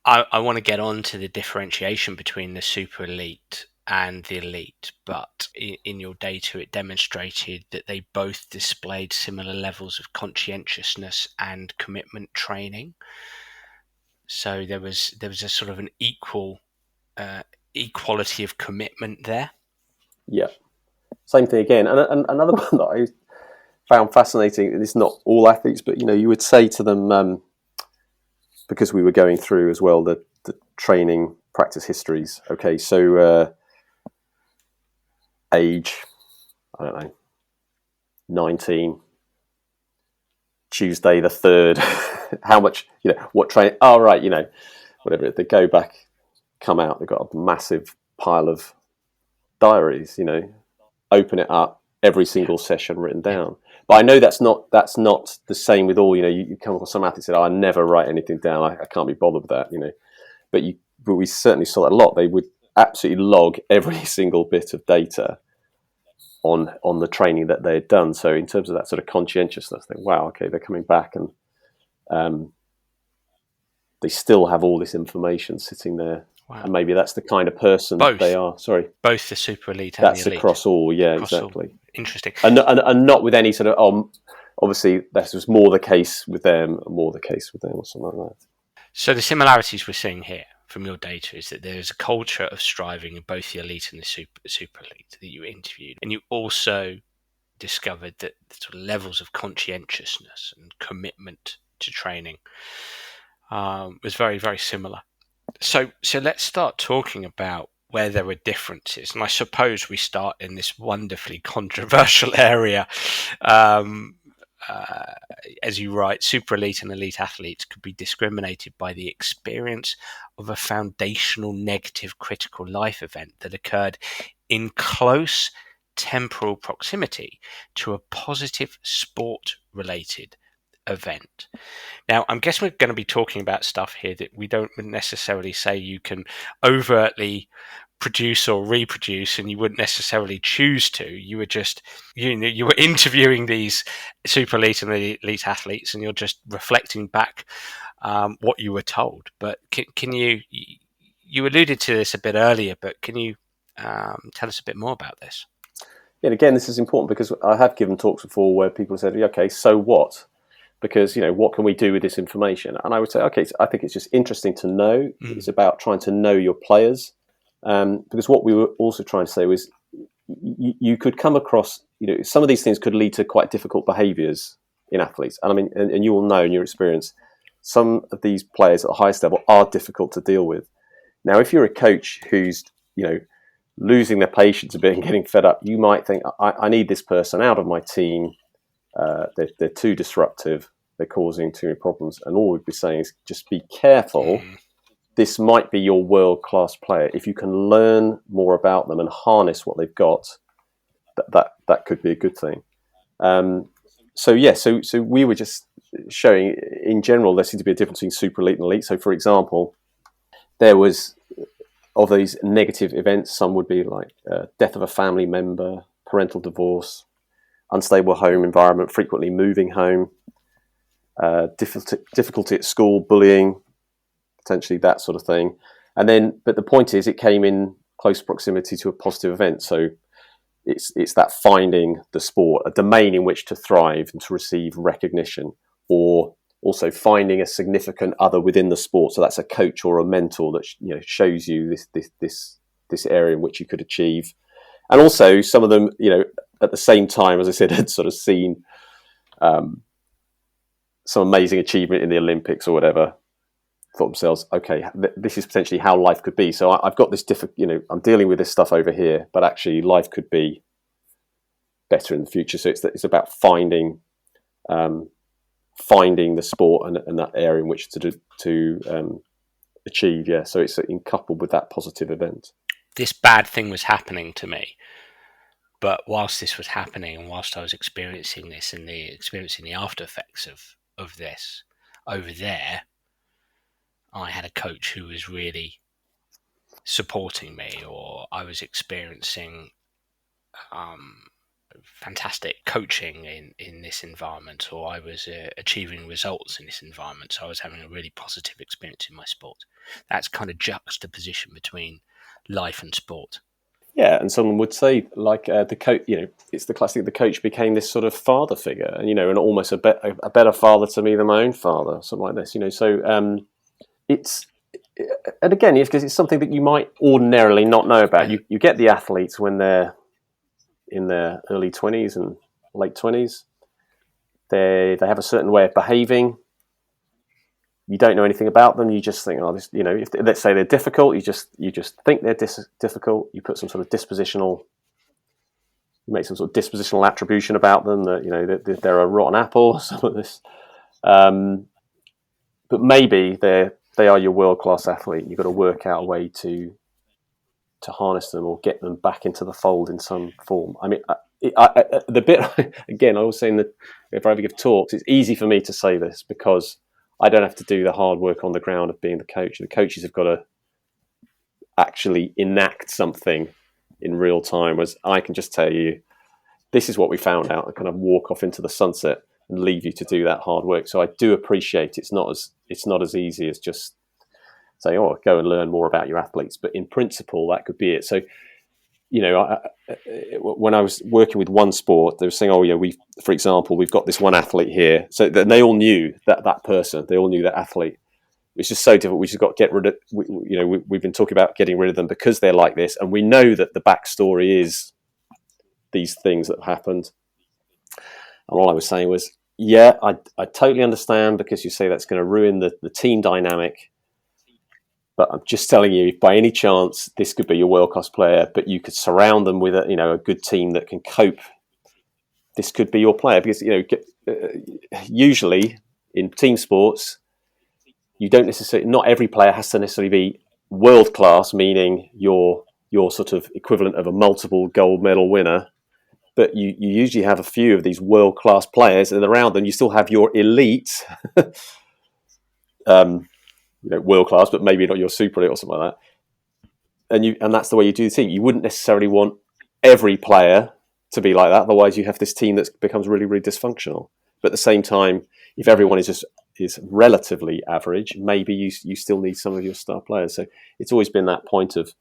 I want to get on to the differentiation between the super elite and the elite, but in your data it demonstrated that they both displayed similar levels of conscientiousness and commitment training. So there was a sort of an equality of commitment there. Yeah, same thing again. And another one that I found fascinating. It's not all athletes, but you would say to them, because we were going through as well the training practice histories. Okay, so age, I don't know, 19, Tuesday the 3rd. How much? What train? Oh, right. Whatever. They go back, come out. They've got a massive pile of diaries. Open it up. Every single session written down. But I know that's not the same with all. You come across some athletes that say, "I never write anything down. I can't be bothered with that." But we certainly saw that a lot. They would absolutely log every single bit of data on the training that they had done. So in terms of that sort of conscientiousness, I think, wow, okay, they're coming back and they still have all this information sitting there. Wow. And maybe that's the kind of person they are. Sorry. Both the super elite and the elite. That's across all, exactly. All. Interesting. And not with any sort of, obviously this was more the case with them and more the case with them or something like that. So the similarities we're seeing here from your data is that there's a culture of striving in both the elite and the super elite that you interviewed. And you also discovered that the sort of levels of conscientiousness and commitment to training was very, very similar. So let's start talking about where there are differences. And I suppose we start in this wonderfully controversial area. As you write, super elite and elite athletes could be discriminated by the experience of a foundational negative critical life event that occurred in close temporal proximity to a positive sport-related event. Now, I'm guessing we're going to be talking about stuff here that we don't necessarily say you can overtly produce or reproduce, and you wouldn't necessarily choose to. You were just, you were interviewing these super elite and elite athletes, and you're just reflecting back what you were told. But can you alluded to this a bit earlier, but can you tell us a bit more about this? Yeah, again, this is important because I have given talks before where people said, okay, so what? Because, what can we do with this information? And I would say, okay, I think it's just interesting to know. It's about trying to know your players. Because what we were also trying to say was you could come across, some of these things could lead to quite difficult behaviours in athletes. And I mean, and you will know in your experience, some of these players at the highest level are difficult to deal with. Now, if you're a coach who's, losing their patience a bit and getting fed up, you might think, I need this person out of my team. They're too disruptive. They're causing too many problems. And all we'd be saying is just be careful. This might be your world-class player. If you can learn more about them and harness what they've got, that could be a good thing. So we were just showing, in general, there seemed to be a difference between super elite and elite. So, for example, there was, of these negative events, some would be like death of a family member, parental divorce, unstable home environment, frequently moving home, difficulty at school, bullying, potentially that sort of thing. And then, but the point is, it came in close proximity to a positive event. So it's that finding the sport, a domain in which to thrive and to receive recognition, or also finding a significant other within the sport. So that's a coach or a mentor that shows you this area in which you could achieve. And also some of them, at the same time, as I said, had sort of seen some amazing achievement in the Olympics or whatever. Thought themselves, okay, this is potentially how life could be. So I've got this I'm dealing with this stuff over here, but actually life could be better in the future. So it's about finding the sport and that area in which to achieve. Yeah. So it's coupled with that positive event. This bad thing was happening to me, but whilst this was happening and whilst I was experiencing this and experiencing the after effects of this over there, I had a coach who was really supporting me, or I was experiencing fantastic coaching in this environment, or I was achieving results in this environment. So I was having a really positive experience in my sport. That's kind of juxtaposition between life and sport. Yeah, and someone would say, like the coach, it's the classic. The coach became this sort of father figure, and and almost a better father to me than my own father, something like this. So it's, and again, because it's something that you might ordinarily not know about. You get the athletes when they're in their early 20s and late 20s, they have a certain way of behaving. You don't know anything about them. You just think, oh, this, if let's say they're difficult, you just think they're difficult. You put some sort of dispositional, you make some sort of dispositional attribution about them that they're a rotten apple or some of this. But maybe they are your world class athlete. You've got to work out a way to harness them or get them back into the fold in some form. I mean, the bit again, I was saying that if I ever give talks, it's easy for me to say this because I don't have to do the hard work on the ground of being the coach. The coaches have got to actually enact something in real time, whereas I can just tell you, this is what we found out, and kind of walk off into the sunset and leave you to do that hard work. So I do appreciate it's not as easy as just say, oh, go and learn more about your athletes. But in principle, that could be it. So, when I was working with one sport, they were saying, oh, yeah, for example, we've got this one athlete here. So they all knew that person. They all knew that athlete. It's just so difficult. We just got to get rid of, we've been talking about getting rid of them because they're like this. And we know that the backstory is these things that have happened. And all I was saying was, yeah, I totally understand because you say that's going to ruin the team dynamic. But I'm just telling you, if by any chance this could be your world-class player, but you could surround them with a good team that can cope, this could be your player. Because usually in team sports, you don't necessarily. Not every player has to necessarily be world-class, meaning you're sort of equivalent of a multiple gold medal winner. But you usually have a few of these world-class players, and around them you still have your elite. World class, but maybe not your super elite or something like that. And that's the way you do the team. You wouldn't necessarily want every player to be like that. Otherwise, you have this team that becomes really, really dysfunctional. But at the same time, if everyone is relatively average, maybe you still need some of your star players. So it's always been that point of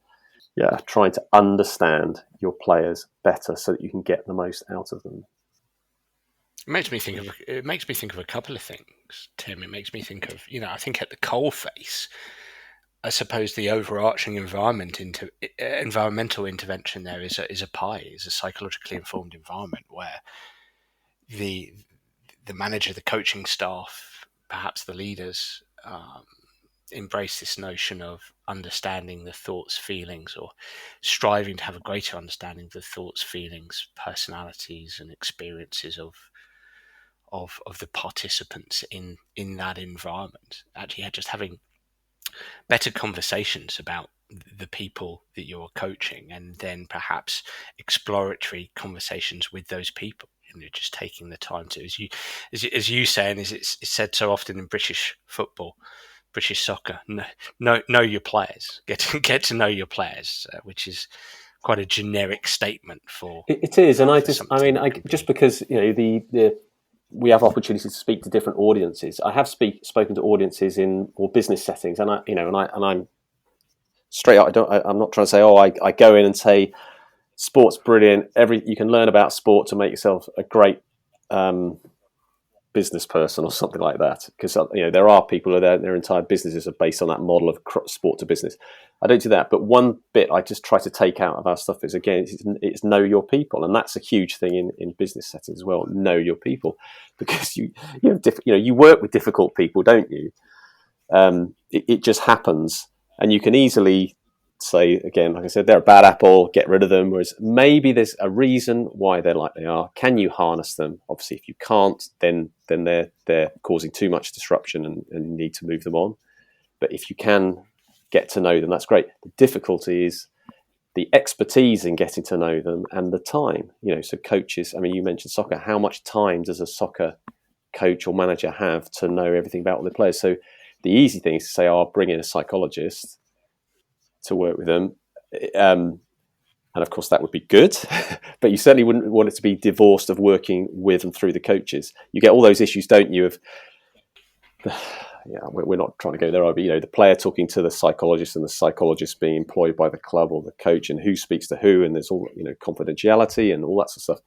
trying to understand your players better so that you can get the most out of them. It makes me think of a couple of things, Tim. It makes me think of, I think at the coalface, I suppose the overarching environmental intervention there is a psychologically informed environment where the manager, the coaching staff, perhaps the leaders, embrace this notion of understanding the thoughts, feelings, or striving to have a greater understanding of the thoughts, feelings, personalities, and experiences of the participants in that environment. Actually, just having better conversations about the people that you're coaching, and then perhaps exploratory conversations with those people. Just taking the time to, as you say, and as it's said so often in British football, British soccer, know your players. Get to know your players, which is quite a generic statement for it is. And just because we have opportunities to speak to different audiences. I have spoken to audiences in more business settings, and I'm straight up. I'm not trying to say, I go in and say, sport's brilliant. You can learn about sport to make yourself a great business person or something like that. Because there are people who their entire businesses are based on that model of sport to business. I don't do that, but one bit I just try to take out of our stuff is, again, it's know your people, and that's a huge thing in business settings as well. Know your people, because you work with difficult people, don't you? It just happens, and you can easily say, again, like I said, they're a bad apple, get rid of them. Whereas maybe there's a reason why they're like they are. Can you harness them? Obviously, if you can't, then they're causing too much disruption, and you need to move them on. But if you can get to know them, that's great. The difficulty is the expertise in getting to know them and the time. So coaches, you mentioned soccer. How much time does a soccer coach or manager have to know everything about all the players? So the easy thing is to say, I'll bring in a psychologist to work with them. And of course that would be good, but you certainly wouldn't want it to be divorced of working with and through the coaches. You get all those issues, don't you, of we're not trying to go there, but the player talking to the psychologist, and the psychologist being employed by the club or the coach, and who speaks to who, and there's all confidentiality and all that sort of stuff,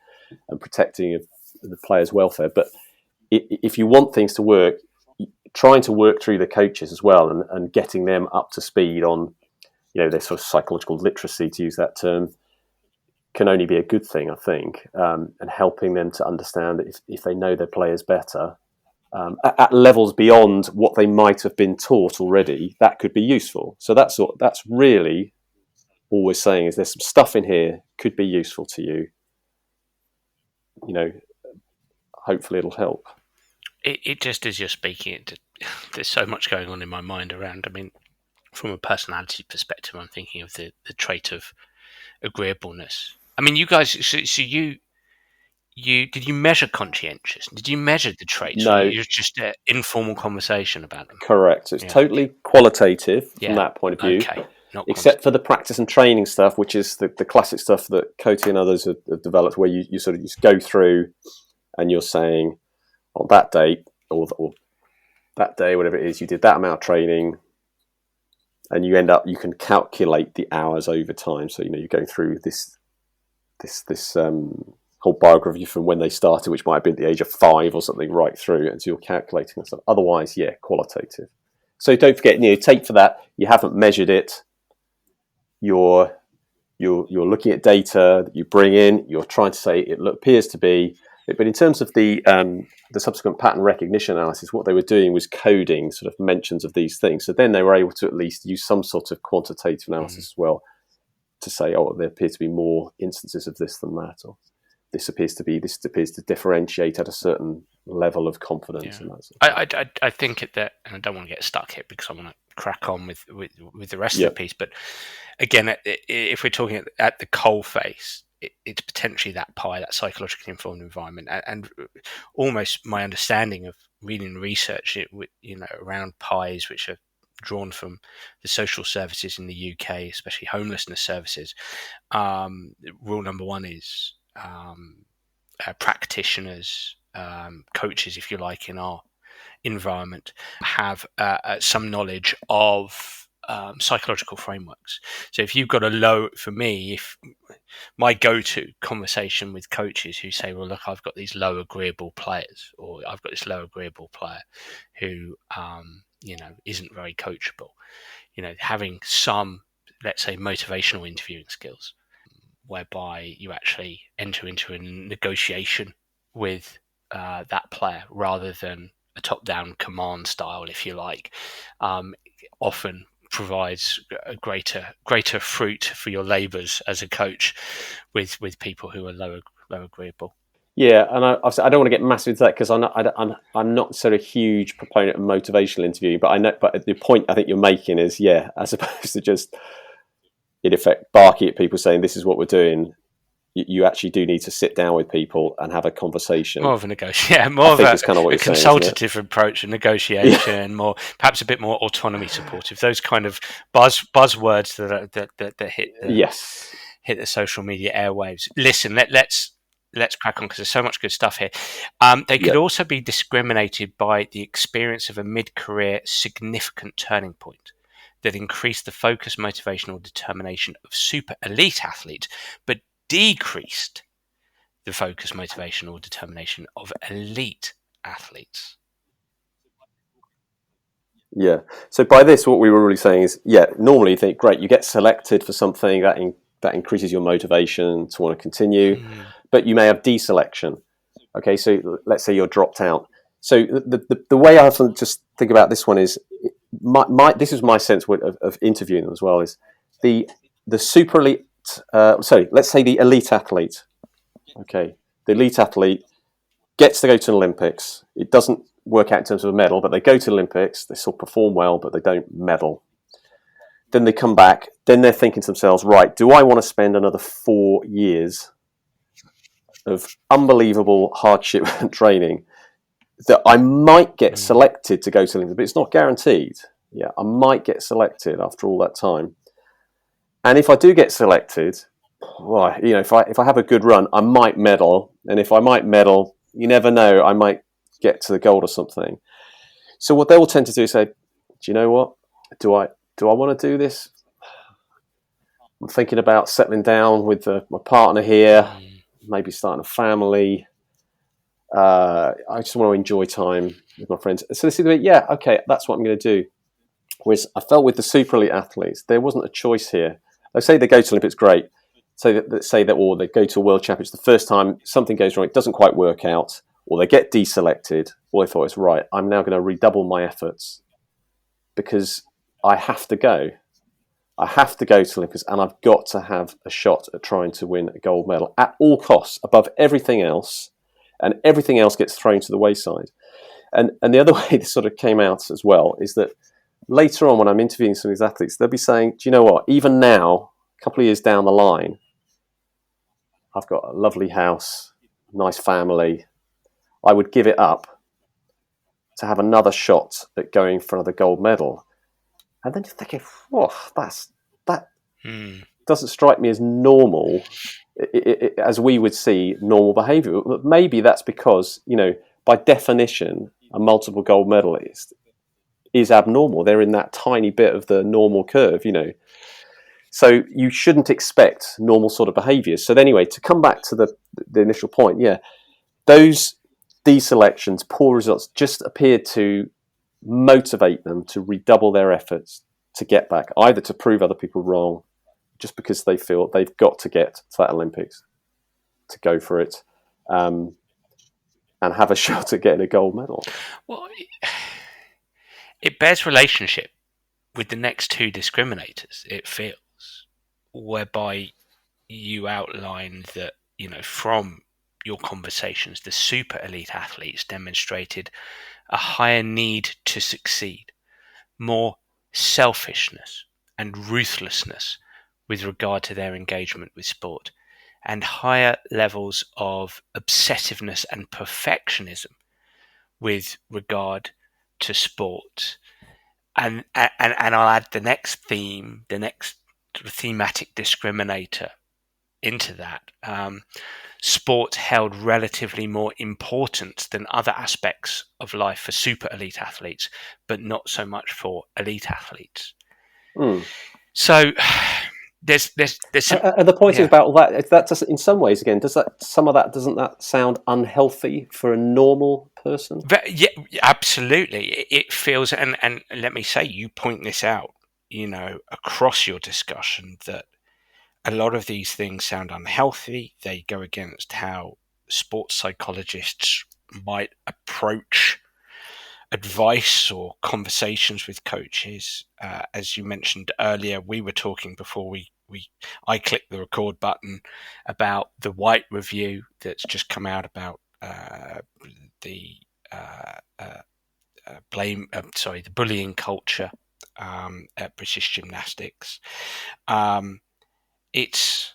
and protecting of the player's welfare. But if you want things to work, trying to work through the coaches as well, and getting them up to speed on their sort of psychological literacy, to use that term, can only be a good thing, I think, and helping them to understand that if they know their players better, at levels beyond what they might have been taught already, that could be useful. So that's really all we're saying is there's some stuff in here could be useful to you. Hopefully it'll help. It just as you're speaking, there's so much going on in my mind around. I mean, from a personality perspective, I'm thinking of the trait of agreeableness. I mean, you guys, so you did you measure conscientious? Did you measure the traits? No. Or you're just an informal conversation about them? Correct. So it's totally qualitative from that point of view. Okay. Except for the practice and training stuff, which is the classic stuff that Coty and others have developed, where you sort of just go through and you're saying on that date or that day, whatever it is, you did that amount of training, and you can calculate the hours over time. So you're going through this whole biography from when they started, which might have been at the age of 5 or something, right through, and so you're calculating and stuff. Otherwise, qualitative. So don't forget, take for that. You haven't measured it. You're looking at data that you bring in. You're trying to say it appears to be, but in terms of the subsequent pattern recognition analysis, what they were doing was coding sort of mentions of these things. So then they were able to at least use some sort of quantitative analysis as well to say, there appear to be more instances of this than that, or this appears to differentiate at a certain level of confidence. Yeah. And that I think that, and I don't want to get stuck here because I want to crack on with the rest of the piece. But again, if we're talking at the coal face, it's potentially that pie, that psychologically informed environment, and almost my understanding of reading research, around pies, which are drawn from the social services in the UK, especially homelessness services. Rule number 1 is practitioners, coaches, if you like, in our environment, have some knowledge of psychological frameworks. So if you've got if my go-to conversation with coaches who say, well, look, I've got these low agreeable players, or I've got this low agreeable player who, isn't very coachable, having some, let's say, motivational interviewing skills, whereby you actually enter into a negotiation with that player rather than a top-down command style, if you like, often provides a greater fruit for your labours as a coach with people who are low agreeable. Yeah, and I don't want to get massive into that because I'm not sort of a huge proponent of motivational interviewing, but the point I think you're making is, as opposed to just in effect barking at people saying this is what we're doing, you actually do need to sit down with people and have a conversation. More of a negotiation, more of a consultative approach, a negotiation, perhaps a bit more autonomy supportive. Those kind of buzzwords that hit the social media airwaves. Listen, let's crack on because there's so much good stuff here. They could also be discriminated by the experience of a mid-career significant turning point that increased the focus, motivation, or determination of super elite athletes, but decreased the focus, motivation, or determination of elite athletes. Yeah. So by this, what we were really saying is, normally you think, great, you get selected for something that increases your motivation to want to continue, but you may have deselection. Okay, so let's say you're dropped out. So the way I often just think about this one is, this is my sense of interviewing them as well, is the super elite. Let's say the elite athlete. Okay, the elite athlete gets to go to the Olympics. It doesn't work out in terms of a medal, but they go to the Olympics. They still perform well, but they don't medal. Then they come back. Then they're thinking to themselves, right, do I want to spend another 4 years of unbelievable hardship and training that I might get selected to go to the Olympics, but it's not guaranteed. Yeah, I might get selected after all that time. And if I do get selected, if I have a good run, I might medal. And if I might medal, you never know, I might get to the gold or something. So what they will tend to do is say, do you know what? Do I want to do this? I'm thinking about settling down with my partner here, maybe starting a family. I just want to enjoy time with my friends. So this is okay, that's what I'm going to do. Whereas I felt with the super elite athletes, there wasn't a choice here. They say they go to Olympics, great. say that, or they go to a world championship. The first time something goes wrong, it doesn't quite work out, or they get deselected. All they thought is, right, I'm now going to redouble my efforts because I have to go. I have to go to Olympus, and I've got to have a shot at trying to win a gold medal at all costs, above everything else, and everything else gets thrown to the wayside. And the other way this sort of came out as well is that later on, when I'm interviewing some of these athletes, they'll be saying, do you know what, even now, a couple of years down the line, I've got a lovely house, nice family. I would give it up to have another shot at going for another gold medal. And then you're thinking, whoa, that doesn't strike me as normal, as we would see normal behaviour. But maybe that's because, by definition, a multiple gold medalist is abnormal. They're in that tiny bit of the normal curve, So you shouldn't expect normal sort of behaviours. So anyway, to come back to the initial point, those deselections, poor results, just appeared to motivate them to redouble their efforts to get back, either to prove other people wrong, just because they feel they've got to get to that Olympics, to go for it, and have a shot at getting a gold medal. Well, it bears relationship with the next two discriminators, it feels, whereby you outline that, from your conversations, the super elite athletes demonstrated a higher need to succeed, more selfishness and ruthlessness with regard to their engagement with sport, and higher levels of obsessiveness and perfectionism with regard to sport. And I'll add the next thematic discriminator into that. Sport held relatively more importance than other aspects of life for super elite athletes, but not so much for elite athletes. So there's some, and the point is about that. That doesn't, in some ways, again, doesn't that sound unhealthy for a normal person? Yeah, absolutely. It feels, and let me say, you point this out, across your discussion, that a lot of these things sound unhealthy. They go against how sports psychologists might approach advice or conversations with coaches. As you mentioned earlier, we were talking before I clicked the record button about the White review that's just come out about the bullying culture at British gymnastics. It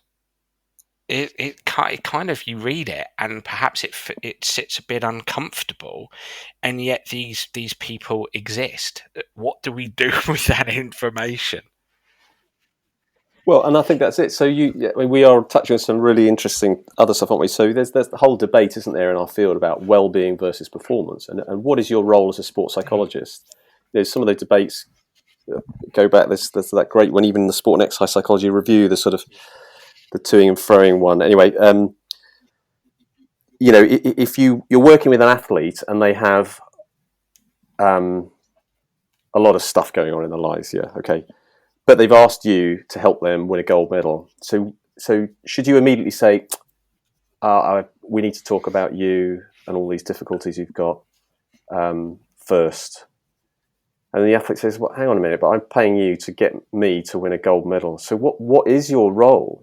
kind of, you read it and perhaps it sits a bit uncomfortable, and yet these people exist. What do we do with that information? Well, and I think that's it. So we are touching on some really interesting other stuff, aren't we? So there's the whole debate, isn't there, in our field about well-being versus performance, and what is your role as a sports psychologist? There's some of the debates go back. There's that great one, even in the Sport and Exercise Psychology Review, the sort of the toing and froing one. Anyway, if you're working with an athlete and they have a lot of stuff going on in their lives, but they've asked you to help them win a gold medal. So should you immediately say, we need to talk about you and all these difficulties you've got first? And the athlete says, well, hang on a minute, but I'm paying you to get me to win a gold medal. So what is your role?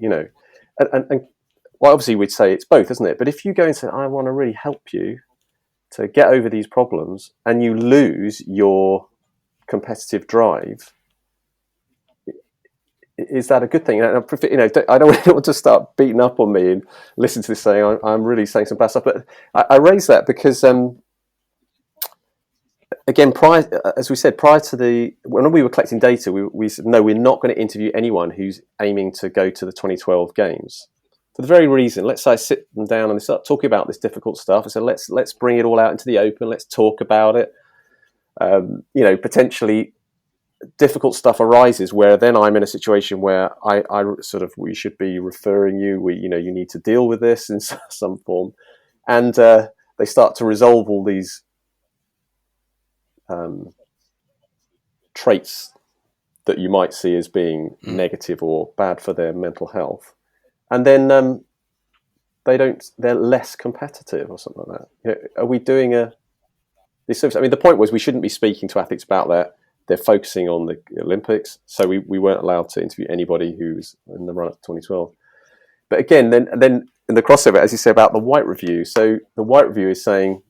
And well, obviously we'd say it's both, isn't it? But if you go and say, I want to really help you to get over these problems, and you lose your competitive drive, is that a good thing? I don't want to start beating up on me and listen to this saying I'm really saying some bad stuff, but I raise that because again, as we said, prior to when we were collecting data, we said, no, we're not going to interview anyone who's aiming to go to the 2012 games. For the very reason, let's say I sit them down and they start talking about this difficult stuff. I said, let's bring it all out into the open. Let's talk about it. Potentially difficult stuff arises where then I'm in a situation where we should be referring you. You need to deal with this in some form, and they start to resolve all these traits that you might see as being negative or bad for their mental health. and then they're less competitive or something like that. You know, are we doing this service? I mean, the point was we shouldn't be speaking to athletes about they're focusing on the Olympics, so we weren't allowed to interview anybody who was in the run-up to 2012. But again, then in the crossover, as you say about the White Review, so the White Review is saying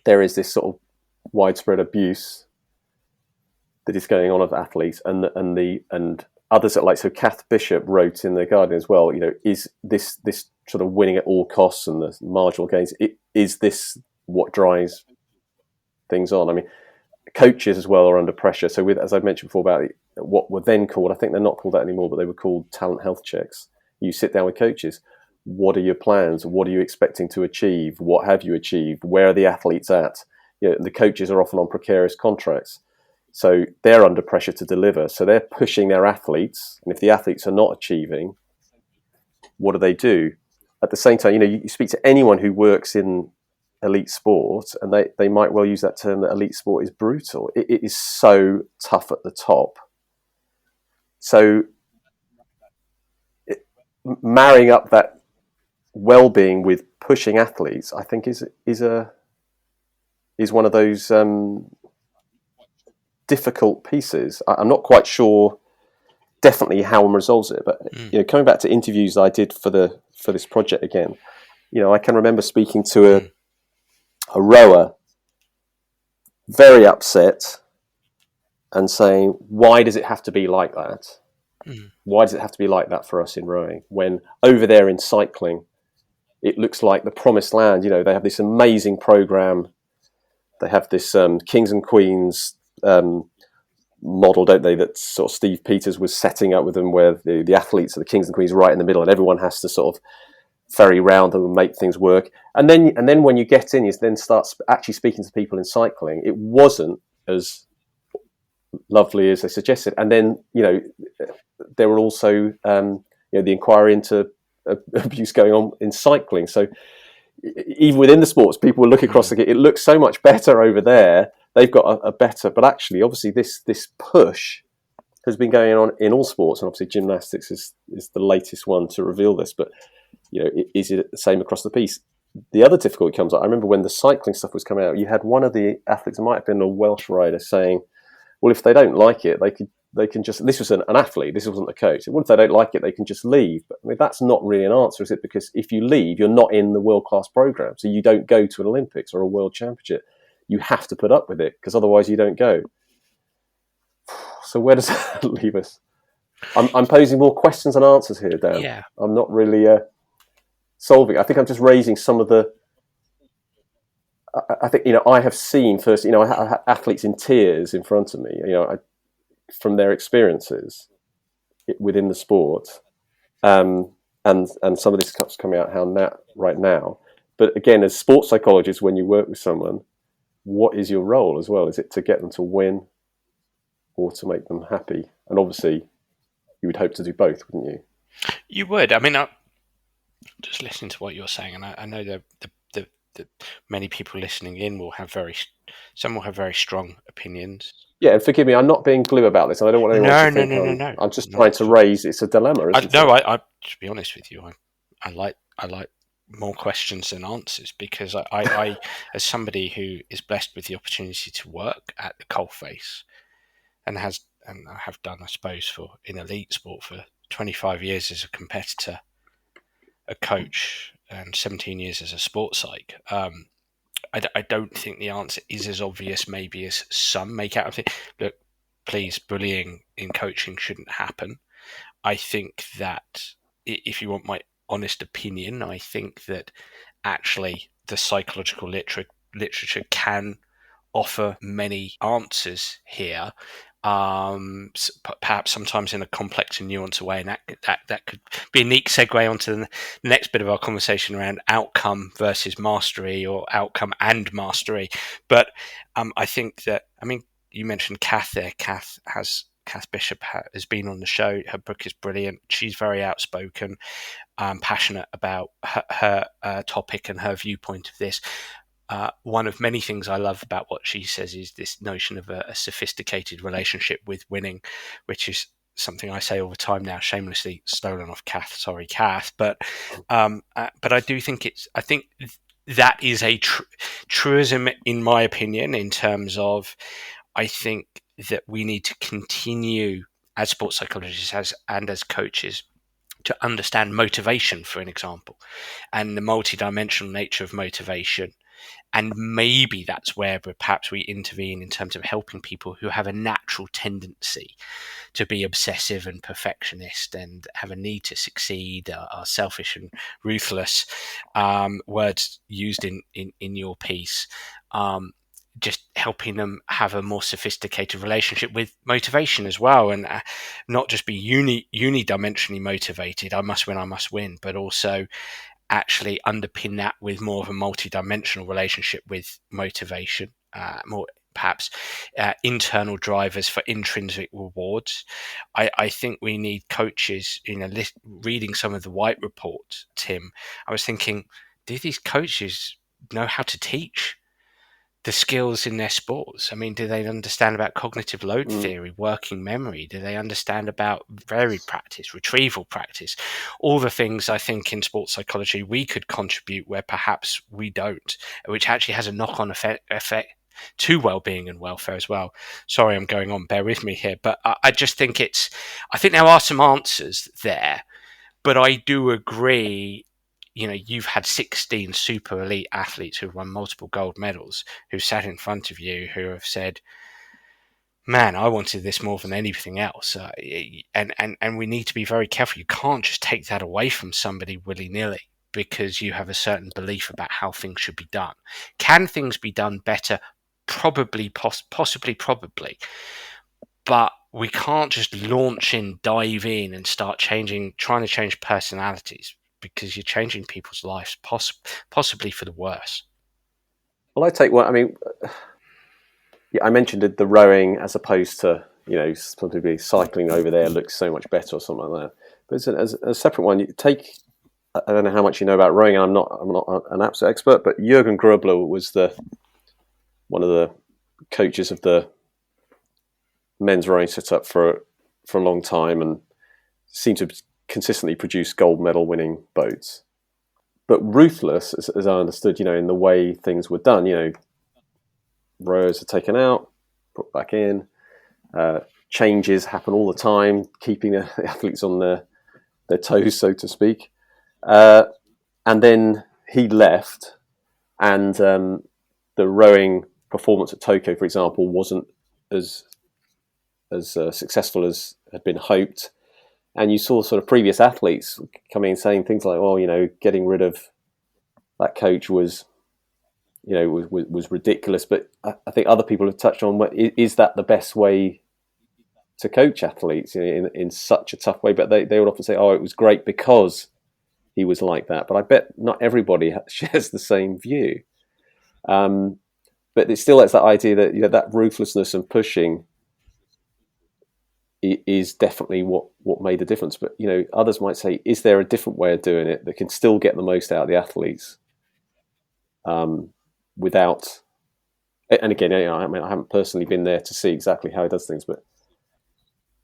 there is this sort of widespread abuse that is going on of athletes, and others that, like, so Kath Bishop wrote in the Guardian as well. You know, is this sort of winning at all costs and the marginal gains? Is this what drives things on? I mean, coaches as well are under pressure. So, as I've mentioned before about what were then called, I think they're not called that anymore, but they were called talent health checks. You sit down with coaches. What are your plans? What are you expecting to achieve? What have you achieved? Where are the athletes at? You know, the coaches are often on precarious contracts, so they're under pressure to deliver. So they're pushing their athletes, and if the athletes are not achieving, what do they do? At the same time, you know, you speak to anyone who works in elite sport, and they might well use that term that elite sport is brutal. It is so tough at the top. So marrying up that well-being with pushing athletes, I think is one of those difficult pieces. I'm not quite sure definitely how one resolves it, but you know, coming back to interviews I did for this project again, you know, I can remember speaking to a rower, very upset, and saying, why does it have to be like that? Why does it have to be like that for us in rowing? When over there in cycling, it looks like the promised land. You know, they have this amazing program. They have this kings and queens model, don't they? That sort of Steve Peters was setting up with them, where the athletes are the kings and queens right in the middle, and everyone has to sort of ferry round them and make things work. And then when you get in, you then start actually speaking to people in cycling. It wasn't as lovely as they suggested. And then, you know, there were also you know, the inquiry into abuse going on in cycling. So even within the sports, people will look across it looks so much better over there. They've got a better, but actually, obviously, this push has been going on in all sports, and obviously gymnastics is the latest one to reveal this. But you know, is it the same across the piece? The other difficulty comes up. I remember when the cycling stuff was coming out, you had one of the athletes, it might have been a Welsh rider, saying, well, if they don't like it, they can just, this was an athlete, this wasn't a coach. What if they don't like it, they can just leave? But I mean, that's not really an answer, is it? Because if you leave, you're not in the world-class program. So you don't go to an Olympics or a world championship. You have to put up with it, because otherwise you don't go. So where does that leave us? I'm posing more questions than answers here, Dan. Yeah. I'm not really solving. I think I'm just raising some of the. I think, you know, I have seen first. You know, I had athletes in tears in front of me. You know, from their experiences within the sport, and some of this stuff's coming out right now. But again, as sports psychologists, when you work with someone, what is your role as well? Is it to get them to win, or to make them happy? And obviously, you would hope to do both, wouldn't you? You would. I mean, just listening to what you're saying, and I know that many people listening in will have very strong opinions. Yeah, and forgive me, I'm not being glib about this, and I don't want anyone to think No. I'm just trying to raise. It's a dilemma, isn't it? I to be honest with you, I like more questions than answers, because I as somebody who is blessed with the opportunity to work at the coalface and I have done, I suppose, in elite sport for 25 years as a competitor, a coach, and 17 years as a sports psych. I don't think the answer is as obvious maybe as some make out of it. Look, please, bullying in coaching shouldn't happen. I think that, if you want my honest opinion, I think that actually the psychological literature can offer many answers here, perhaps sometimes in a complex and nuanced way, and that could be a neat segue onto the next bit of our conversation around outcome versus mastery, or outcome and mastery. But I think that, I mean, you mentioned Kath there. Kath Bishop has been on the show. Her book is brilliant. She's very outspoken, passionate about her topic and her viewpoint of this. One of many things I love about what she says is this notion of a sophisticated relationship with winning, which is something I say all the time now, shamelessly stolen off Kath. Sorry, Kath. But I do think I think that is a truism, in my opinion, in terms of, I think that we need to continue as sports psychologists and as coaches to understand motivation, for an example, and the multidimensional nature of motivation. And maybe that's where perhaps we intervene in terms of helping people who have a natural tendency to be obsessive and perfectionist and have a need to succeed, are selfish and ruthless, words used in your piece. Just helping them have a more sophisticated relationship with motivation as well, and not just be unidimensionally motivated. I must win, but also actually underpin that with more of a multidimensional relationship with motivation, more perhaps internal drivers for intrinsic rewards. I think we need coaches, reading some of the White Report, Tim, I was thinking, do these coaches know how to teach the skills in their sports? I mean, do they understand about cognitive load theory, working memory? Do they understand about varied practice, retrieval practice? All the things I think in sports psychology we could contribute where perhaps we don't, which actually has a knock-on effect to well-being and welfare as well. Sorry, I'm going on. Bear with me here, but I just think I think there are some answers there, but I do agree. You've had 16 super elite athletes who've won multiple gold medals, who sat in front of you, who have said, man, I wanted this more than anything else. And we need to be very careful. You can't just take that away from somebody willy-nilly because you have a certain belief about how things should be done. Can things be done better? Probably, possibly, probably. But we can't just dive in and start trying to change personalities, because you're changing people's lives, possibly for the worse. Well, I take one. I mean, I mentioned the rowing as opposed to something cycling over there looks so much better or something like that. But as a separate one, you take. I don't know how much you know about rowing. I'm not an absolute expert, but Jürgen Grubler was one of the coaches of the men's rowing setup for a long time, and seemed to consistently produce gold medal winning boats. But ruthless, as I understood, in the way things were done, rowers are taken out, put back in, changes happen all the time, keeping the athletes on their toes, so to speak. And then he left, and the rowing performance at Tokyo, for example, wasn't as successful as had been hoped. And you saw sort of previous athletes coming and saying things like, "Well, getting rid of that coach was ridiculous." But I think other people have touched on, is that the best way to coach athletes in such a tough way? But they would often say, "Oh, it was great because he was like that." But I bet not everybody shares the same view. But it still has that idea that that ruthlessness and pushing is definitely what made the difference. But others might say, is there a different way of doing it that can still get the most out of the athletes without? And again, I haven't personally been there to see exactly how he does things, but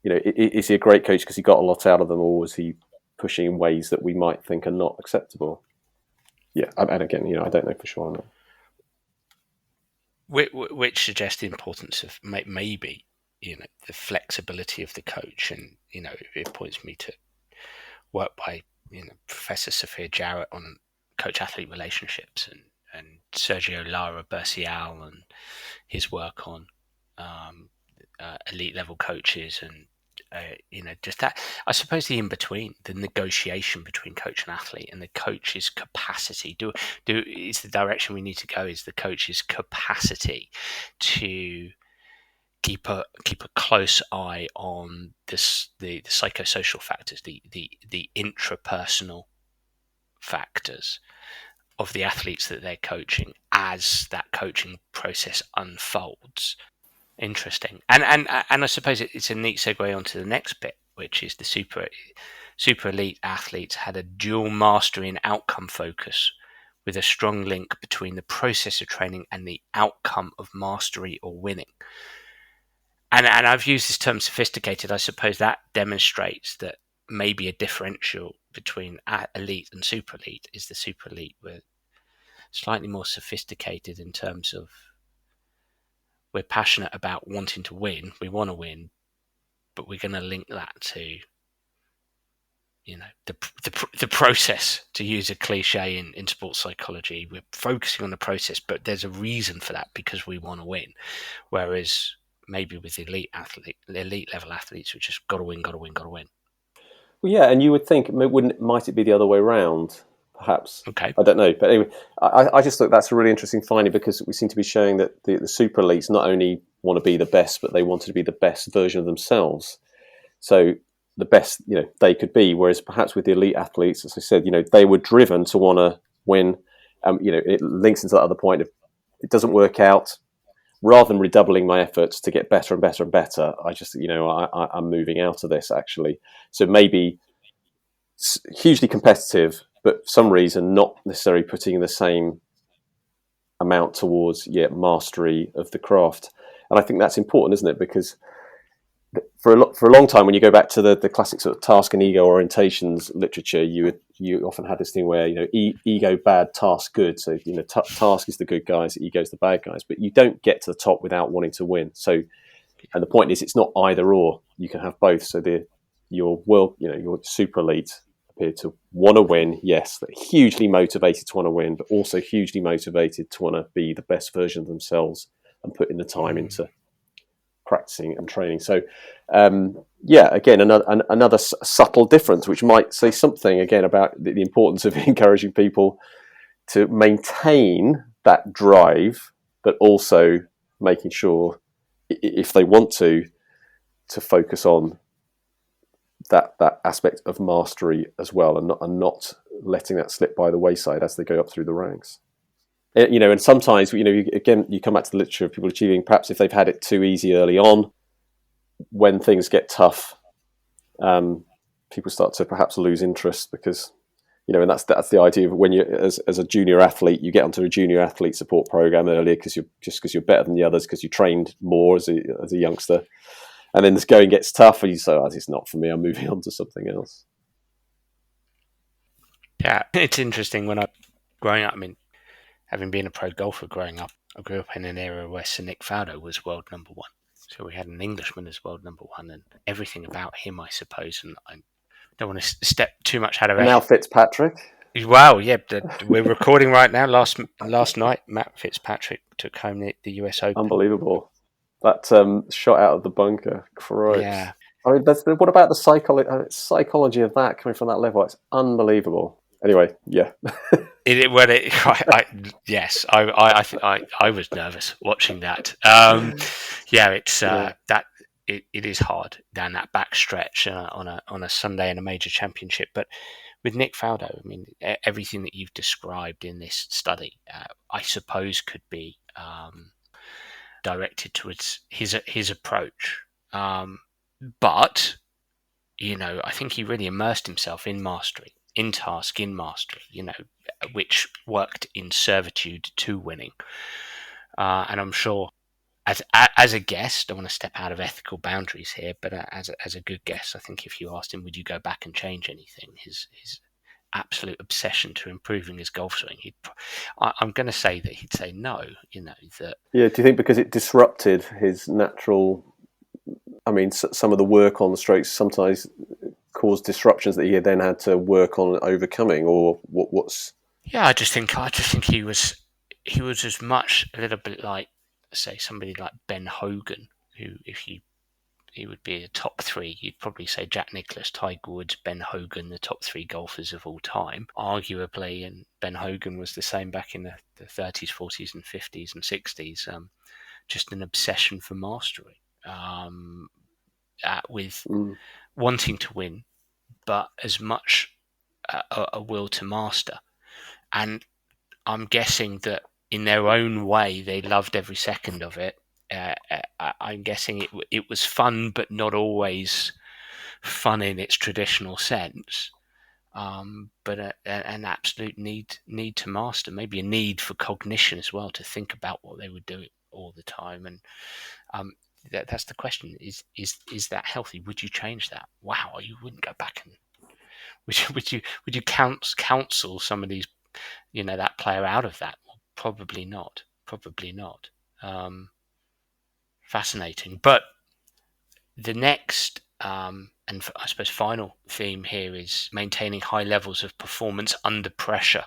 is he a great coach because he got a lot out of them, or was he pushing in ways that we might think are not acceptable? Yeah, and again, I don't know for sure on that. Which suggests the importance of maybe the flexibility of the coach, and it points me to work by Professor Sophia Jarrett on coach-athlete relationships, and Sergio Lara Bercial and his work on elite level coaches, and just that, I suppose, the in-between, the negotiation between coach and athlete, and the coach's capacity is the direction we need to go, is the coach's capacity to keep a close eye on the psychosocial factors, the intrapersonal factors of the athletes that they're coaching as that coaching process unfolds. Interesting. And I suppose it's a neat segue onto the next bit, which is the super elite athletes had a dual mastery and outcome focus, with a strong link between the process of training and the outcome of mastery or winning. and I've used this term sophisticated. I suppose that demonstrates that maybe a differential between elite and super elite is the super elite were slightly more sophisticated in terms of we're passionate about wanting to win. We want to win, but we're going to link that to, you know, the process, to use a cliche in sports psychology. We're focusing on the process, but there's a reason for that because we want to win. Whereas maybe with elite level athletes, we just got to win, got to win, got to win. Well, yeah, and you would think, might it be the other way around? Perhaps. Okay. I don't know. But anyway, I just thought that's a really interesting finding because we seem to be showing that the super elites not only want to be the best, but they want to be the best version of themselves. So the best, they could be. Whereas perhaps with the elite athletes, as I said, they were driven to want to win. It links into that other point of it doesn't work out. Rather than redoubling my efforts to get better and better and better, I just, I'm moving out of this actually. So maybe hugely competitive, but for some reason not necessarily putting the same amount towards mastery of the craft. And I think that's important, isn't it? Because for a long time, when you go back to the classic sort of task and ego orientations literature, you often had this thing where ego bad, task good. So task is the good guys, ego is the bad guys. But you don't get to the top without wanting to win. So, and the point is, it's not either or. You can have both. So your super elite appear to want to win. Yes, they're hugely motivated to want to win, but also hugely motivated to want to be the best version of themselves and putting the time into practicing and training. So, again, another subtle difference, which might say something again about the importance of encouraging people to maintain that drive, but also making sure, if they want to focus on that aspect of mastery as well, and not letting that slip by the wayside as they go up through the ranks. And sometimes, again, you come back to the literature of people achieving, perhaps if they've had it too easy early on, when things get tough, people start to perhaps lose interest because, and that's the idea of when you, as a junior athlete, you get onto a junior athlete support program earlier because you're better than the others because you trained more as a youngster, and then this going gets tough, and you say, "It's not for me. I'm moving on to something else." Yeah, it's interesting growing up. I mean, having been a pro golfer growing up, I grew up in an era where Sir Nick Faldo was world number one. So we had an Englishman as world number one, and everything about him, I suppose. And I don't want to step too much out of it. Now Fitzpatrick. Wow, yeah, we're recording right now. Last night, Matt Fitzpatrick took home the US Open. Unbelievable. That shot out of the bunker. Cripes. Yeah. I mean, what about the psychology of that coming from that level? It's unbelievable. Anyway, yeah. Yes, I was nervous watching that. It is hard down that back stretch on a Sunday in a major championship. But with Nick Faldo, I mean, everything that you've described in this study, I suppose, could be directed towards his approach. But I think he really immersed himself in mastery, in task, in mastery, which worked in servitude to winning. And I'm sure, as a guest, I want to step out of ethical boundaries here, but as a good guest, I think if you asked him, would you go back and change anything? His absolute obsession to improving his golf swing, I'm going to say that he'd say no. That. Yeah. Do you think because it disrupted his natural? I mean, some of the work on the strokes sometimes caused disruptions that he then had to work on overcoming, or what's? Yeah, I just think he was as much a little bit like, say, somebody like Ben Hogan, who, if he would be a top three, you'd probably say Jack Nicklaus, Tiger Woods, Ben Hogan, the top three golfers of all time, arguably, and Ben Hogan was the same back in the 30s, 40s and 50s and 60s, just an obsession for mastery, with wanting to win, but as much a will to master. And I'm guessing that in their own way, they loved every second of it. I'm guessing it was fun, but not always fun in its traditional sense. But an absolute need to master, maybe a need for cognition as well, to think about what they were doing all the time. And that's the question: is that healthy? Would you change that? Wow, you wouldn't go back and would you counsel some of these, that player out of that? Well, probably not. Probably not. Fascinating. But the next and I suppose final theme here is maintaining high levels of performance under pressure.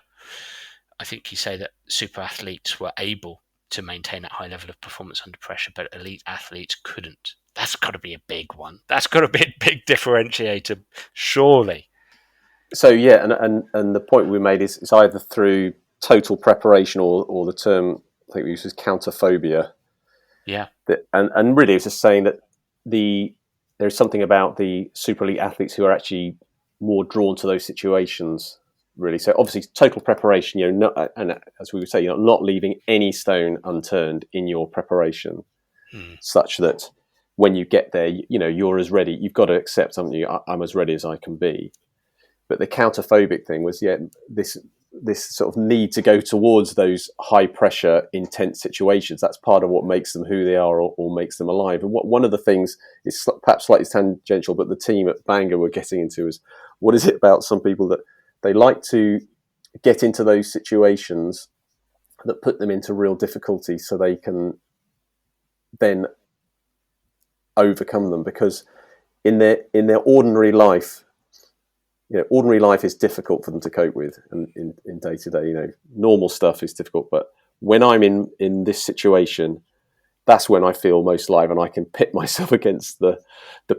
I think you say that super athletes were able to maintain that high level of performance under pressure, but elite athletes couldn't. That's got to be a big one. That's got to be a big differentiator, surely. So yeah, and the point we made is it's either through total preparation or the term I think we use is counterphobia. Yeah. And really it's just saying that there's something about the super elite athletes who are actually more drawn to those situations, really. So obviously total preparation, and as we would say, not leaving any stone unturned in your preparation, such that when you get there, you're as ready. You've got to accept, haven't you? I'm as ready as I can be. But the counterphobic thing was, this sort of need to go towards those high pressure, intense situations. That's part of what makes them who they are or makes them alive. And one of the things is perhaps slightly tangential, but the team at Bangor were getting into is, what is it about some people that they like to get into those situations that put them into real difficulty so they can then overcome them? Because in their ordinary life, ordinary life is difficult for them to cope with, and in day to day, normal stuff is difficult. But when I'm in this situation, that's when I feel most alive, and I can pit myself against the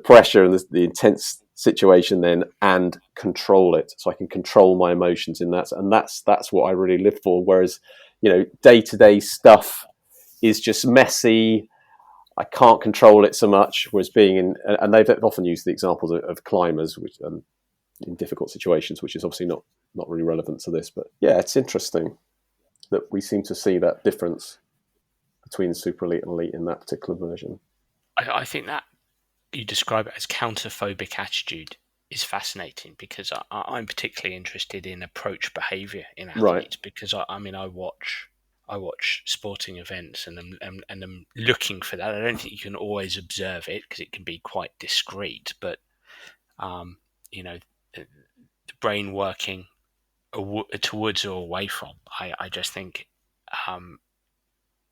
pressure and the intense situation then, and control it. So I can control my emotions in that, and that's what I really live for. Whereas, day to day stuff is just messy. I can't control it so much. Whereas and they've often used the examples of climbers, which in difficult situations, which is obviously not really relevant to this. But yeah, it's interesting that we seem to see that difference between super elite and elite in that particular version. I think that you describe it as counterphobic attitude is fascinating, because I'm particularly interested in approach behaviour in athletes, right? Because I watch sporting events and I'm looking for that. I don't think you can always observe it because it can be quite discreet, but the brain working towards or away from, I just think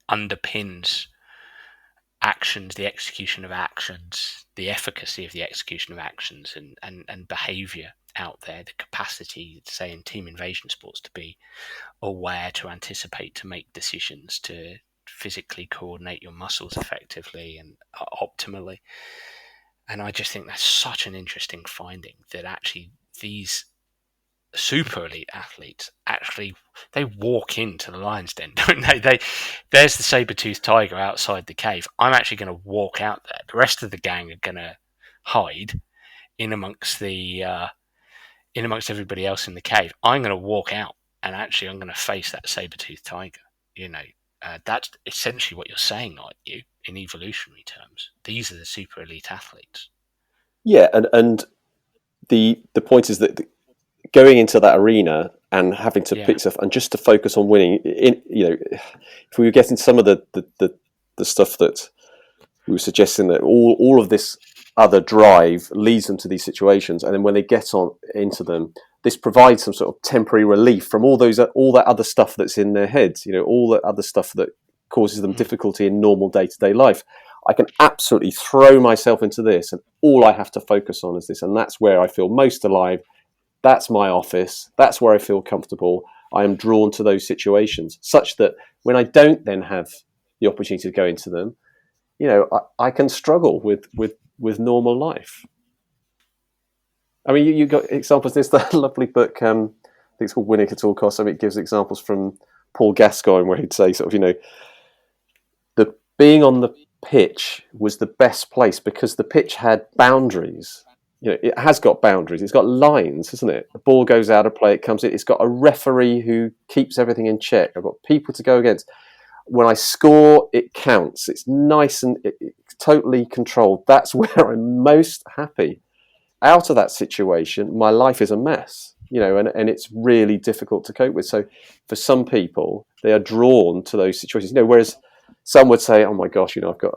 underpins actions, the execution of actions, the efficacy of the execution of actions, and behaviour out there, the capacity, say in team invasion sports, to be aware, to anticipate, to make decisions, to physically coordinate your muscles effectively and optimally. And I just think that's such an interesting finding, that actually these super elite athletes, actually they walk into the lion's den, don't they? There's the saber-toothed tiger outside the cave. I'm actually going to walk out there. The rest of the gang are going to hide in amongst everybody else in the cave. I'm going to walk out, and actually I'm going to face that saber-toothed tiger. That's essentially what you're saying, aren't you, in evolutionary terms? These are the super elite athletes. Yeah, and the point is that going into that arena and having to pick stuff and just to focus on winning, if we were getting some of the stuff that we were suggesting, that all of this other drive leads them to these situations, and then when they get into them, this provides some sort of temporary relief from all that other stuff that's in their heads, all that other stuff that causes them difficulty in normal day-to-day life. I can absolutely throw myself into this, and all I have to focus on is this, and that's where I feel most alive. That's my office. That's where I feel comfortable. I am drawn to those situations, such that when I don't then have the opportunity to go into them, I can struggle with normal life. I mean, you got examples. There's that lovely book, I think it's called Winning at All Costs. I mean, it gives examples from Paul Gascoigne, where he'd say sort of, the being on the pitch was the best place because the pitch had boundaries. It has got boundaries. It's got lines, hasn't it? The ball goes out of play, it comes in. It's got a referee who keeps everything in check. I've got people to go against. When I score, it counts. It's nice and it's totally controlled. That's where I'm most happy. Out of that situation, my life is a mess, and it's really difficult to cope with. So for some people, they are drawn to those situations, whereas some would say, oh my gosh, I've got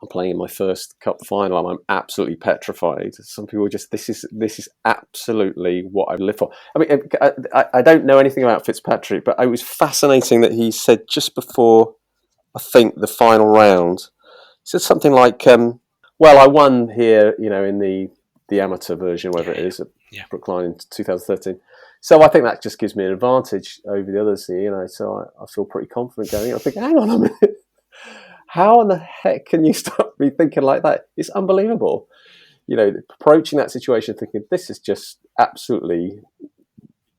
I'm playing in my first cup final, and I'm absolutely petrified. Some people are just, this is absolutely what I live for. I mean, I don't know anything about Fitzpatrick, but it was fascinating that he said just before, I think, the final round, he said something like, well, I won here, in the amateur version, whatever it is, at Brookline in 2013. So I think that just gives me an advantage over the others, so I feel pretty confident going. I think, hang on a minute. How in the heck can you stop me thinking like that? It's unbelievable. Approaching that situation thinking, this is just absolutely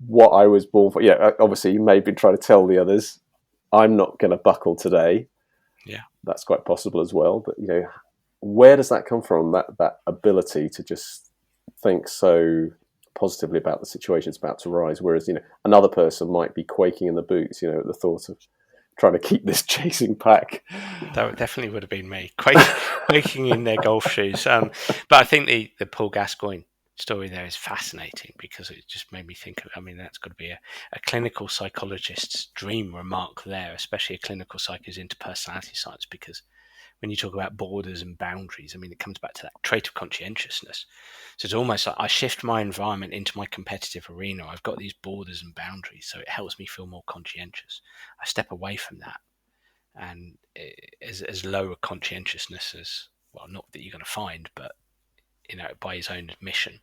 what I was born for. Yeah, obviously you may have been trying to tell the others, I'm not going to buckle today. Yeah. That's quite possible as well. But, where does that come from? That ability to just think so positively about the situation that's about to rise. Whereas, another person might be quaking in the boots, at the thought of trying to keep this chasing pack. That definitely would have been me, quaking in their golf shoes. But I think the Paul Gascoigne story there is fascinating because it just made me think of, that's got to be a clinical psychologist's dream remark there, especially a clinical psych who's into personality science, because when you talk about borders and boundaries, it comes back to that trait of conscientiousness. So it's almost like I shift my environment into my competitive arena. I've got these borders and boundaries, so it helps me feel more conscientious. I step away from that, and as low a conscientiousness as, well, not that you're going to find, but by his own admission,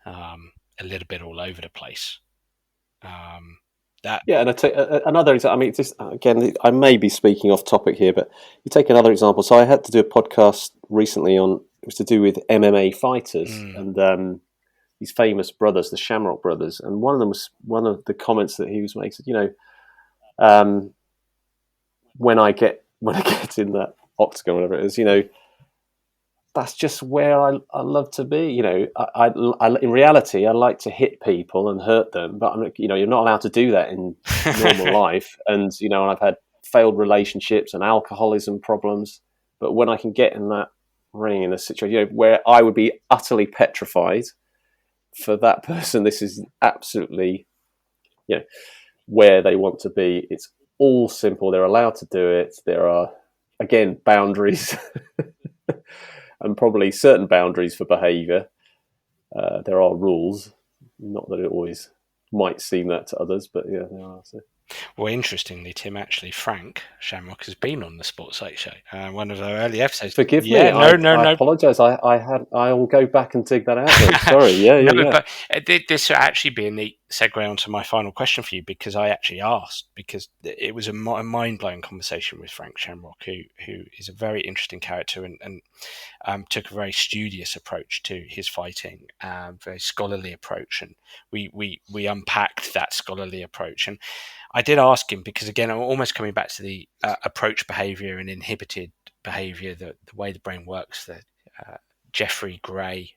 a little bit all over the place. And I take another example. Just again, I may be speaking off topic here, but you take another example. So I had to do a podcast recently it was to do with MMA fighters and these famous brothers, the Shamrock brothers, and one of the comments that he was making said, when I get in that octagon, whatever it is, that's just where I love to be. I in reality, I like to hit people and hurt them, but you're not allowed to do that in normal life. And and I've had failed relationships and alcoholism problems. But when I can get in that ring in a situation where I would be utterly petrified, for that person, this is absolutely, where they want to be. It's all simple. They're allowed to do it. There are, again, boundaries. And probably certain boundaries for behaviour. There are rules, not that it always might seem that to others, but yeah, there are. So. Well, interestingly, Tim, actually, Frank Shamrock has been on the Sports Psych Show. One of our early episodes. Forgive me. I apologise. I will go back and dig that out. Sorry. Yeah. But this will actually be a neat segue onto my final question for you, because I actually asked, because it was a mind-blowing conversation with Frank Shamrock, who is a very interesting character and took a very studious approach to his fighting, very scholarly approach, and we unpacked that scholarly approach. And I did ask him, because again, I'm almost coming back to the approach behaviour and inhibited behaviour, the way the brain works, the Jeffrey Gray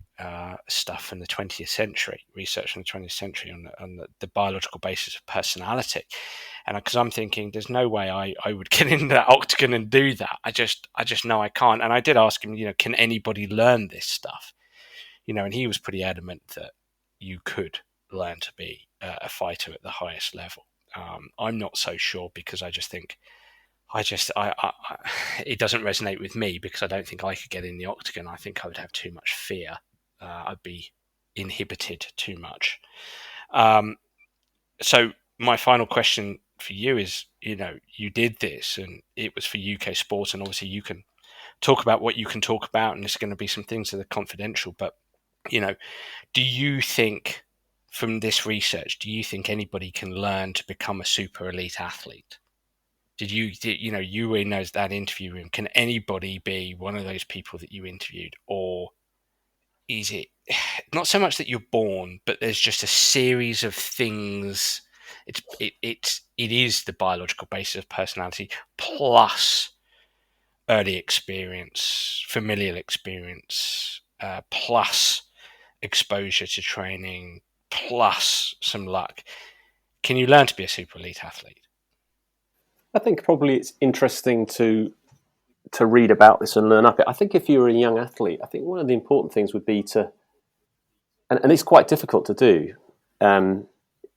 stuff in the 20th century, research in the 20th century on the biological basis of personality. And because I'm thinking, there's no way I would get into that octagon and do that. I just know I can't. And I did ask him, can anybody learn this stuff? And he was pretty adamant that you could learn to be a fighter at the highest level. I'm not so sure, because I just think it doesn't resonate with me, because I don't think I could get in the octagon. I think I would have too much fear. I'd be inhibited too much. So my final question for you is, you did this and it was for UK sport, and obviously you can talk about what you can talk about, and there's going to be some things that are confidential, but do you think, from this research, do you think anybody can learn to become a super elite athlete? You were in that interview room. Can anybody be one of those people that you interviewed, or is it not so much that you're born, but there's just a series of things? It is the biological basis of personality plus early experience, familial experience, plus exposure to training, plus some luck. Can you learn to be a super elite athlete? I think probably it's interesting to read about this and learn up it. I think if you're a young athlete, I think one of the important things would be to, and it's quite difficult to do,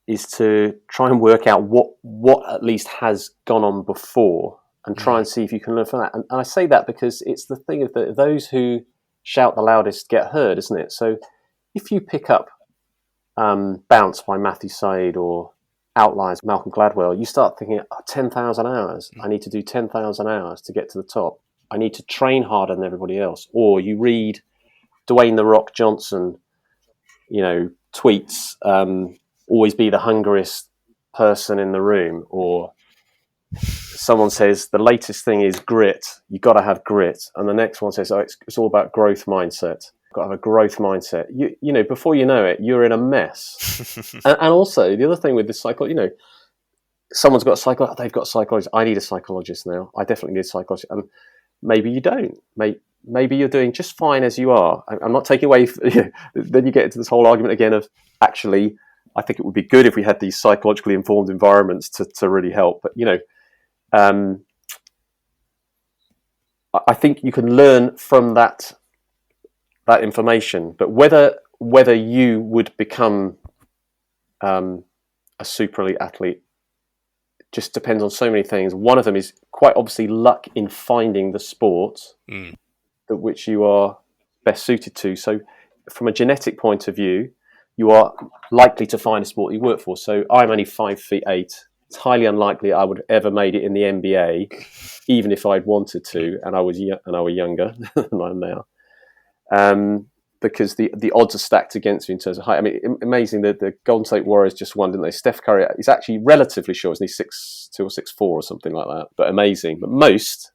is to try and work out what at least has gone on before. and try and see if you can learn from that. And I say that because it's the thing of those who shout the loudest get heard, isn't it? So if you pick up Bounce by Matthew Said or Outliers, Malcolm Gladwell, you start thinking, 10,000 hours. I need to do 10,000 hours to get to the top. I need to train harder than everybody else. Or you read Dwayne "The Rock" Johnson, tweets, always be the hungriest person in the room. Or someone says, the latest thing is grit. You got to have grit. And the next one says, it's all about growth mindset. Got to have a growth mindset. Before you know it, you're in a mess. and also the other thing with this someone's got a psychologist. They've got a psychologist. I need a psychologist now. I definitely need a psychologist. And maybe you don't. Maybe you're doing just fine as you are. I'm not taking away. Then you get into this whole argument again of actually, I think it would be good if we had these psychologically informed environments to really help. But I think you can learn from that information, but whether you would become a super elite athlete just depends on so many things. One of them is quite obviously luck in finding the sport that which you are best suited to. So from a genetic point of view, you are likely to find a sport you work for. So I'm only 5'8". It's highly unlikely I would have ever made it in the NBA, even if I'd wanted to, and I was younger than I am now. Because the odds are stacked against you in terms of height. I mean, amazing that the Golden State Warriors just won, didn't they? Steph Curry is actually relatively short, isn't he? 6'2" or 6'4" or something like that. But amazing. But most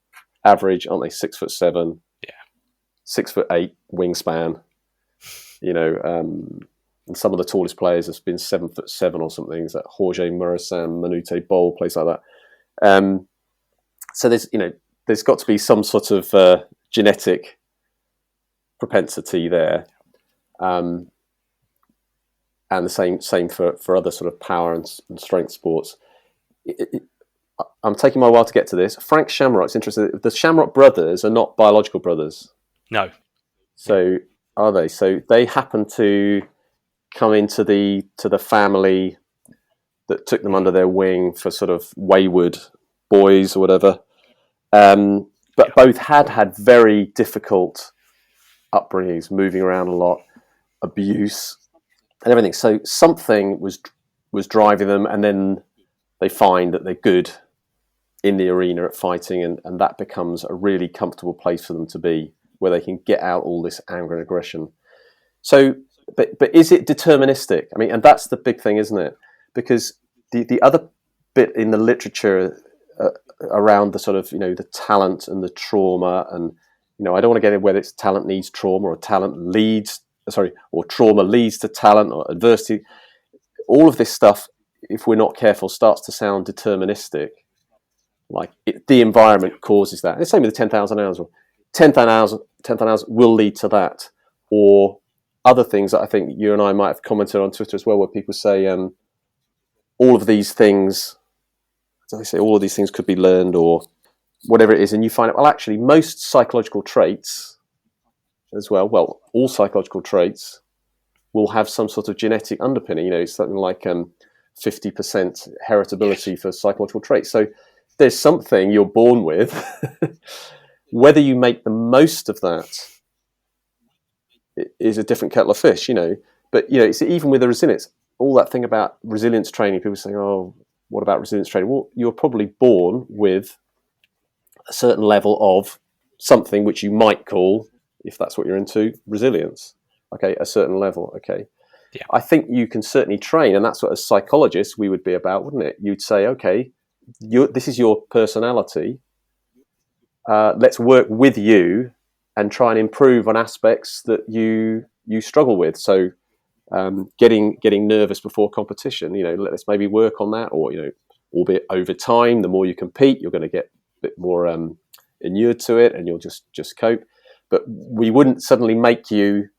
average, aren't they? 6'7". Yeah. 6'8" wingspan. And some of the tallest players have been 7'7" or something. Is that Jorge Murasan, Manute Bol, place like that. So there's got to be some sort of genetic propensity there, and the same for other sort of power and strength sports. I'm taking my while to get to this. Frank Shamrock's interested. The Shamrock brothers are not biological brothers. No. So are they? So they happen to come into the family that took them under their wing for sort of wayward boys or whatever. But both had very difficult upbringings, moving around a lot, abuse, and everything. So something was driving them, and then they find that they're good in the arena at fighting, and that becomes a really comfortable place for them to be, where they can get out all this anger and aggression. So, but is it deterministic? I mean, and that's the big thing, isn't it? Because the other bit in the literature around the sort of the talent and the trauma, and I don't want to get in whether it's talent needs trauma or or trauma leads to talent or adversity. All of this stuff, if we're not careful, starts to sound deterministic. Like the environment causes that. And the same with the 10,000 hours. 10,000 hours will lead to that. Or other things that I think you and I might have commented on Twitter as well, where people say all of these things, as I say, all of these things could be learned or whatever it is, and you find out, well, actually, most psychological traits as well, all psychological traits will have some sort of genetic underpinning. It's something like 50% heritability for psychological traits. So there's something you're born with. Whether you make the most of that is a different kettle of fish, But, it's even with the resilience, all that thing about resilience training, people saying, oh, what about resilience training? Well, you're probably born with a certain level of something which you might call, if that's what you're into, resilience. Okay, a certain level. Okay. Yeah. I think you can certainly train, and that's what as psychologists we would be about, wouldn't it? You'd say, okay, this is your personality. Let's work with you and try and improve on aspects that you struggle with. So getting nervous before competition, let's maybe work on that, or albeit over time, the more you compete, you're going to get a bit more inured to it, and you'll just cope. But we wouldn't suddenly make you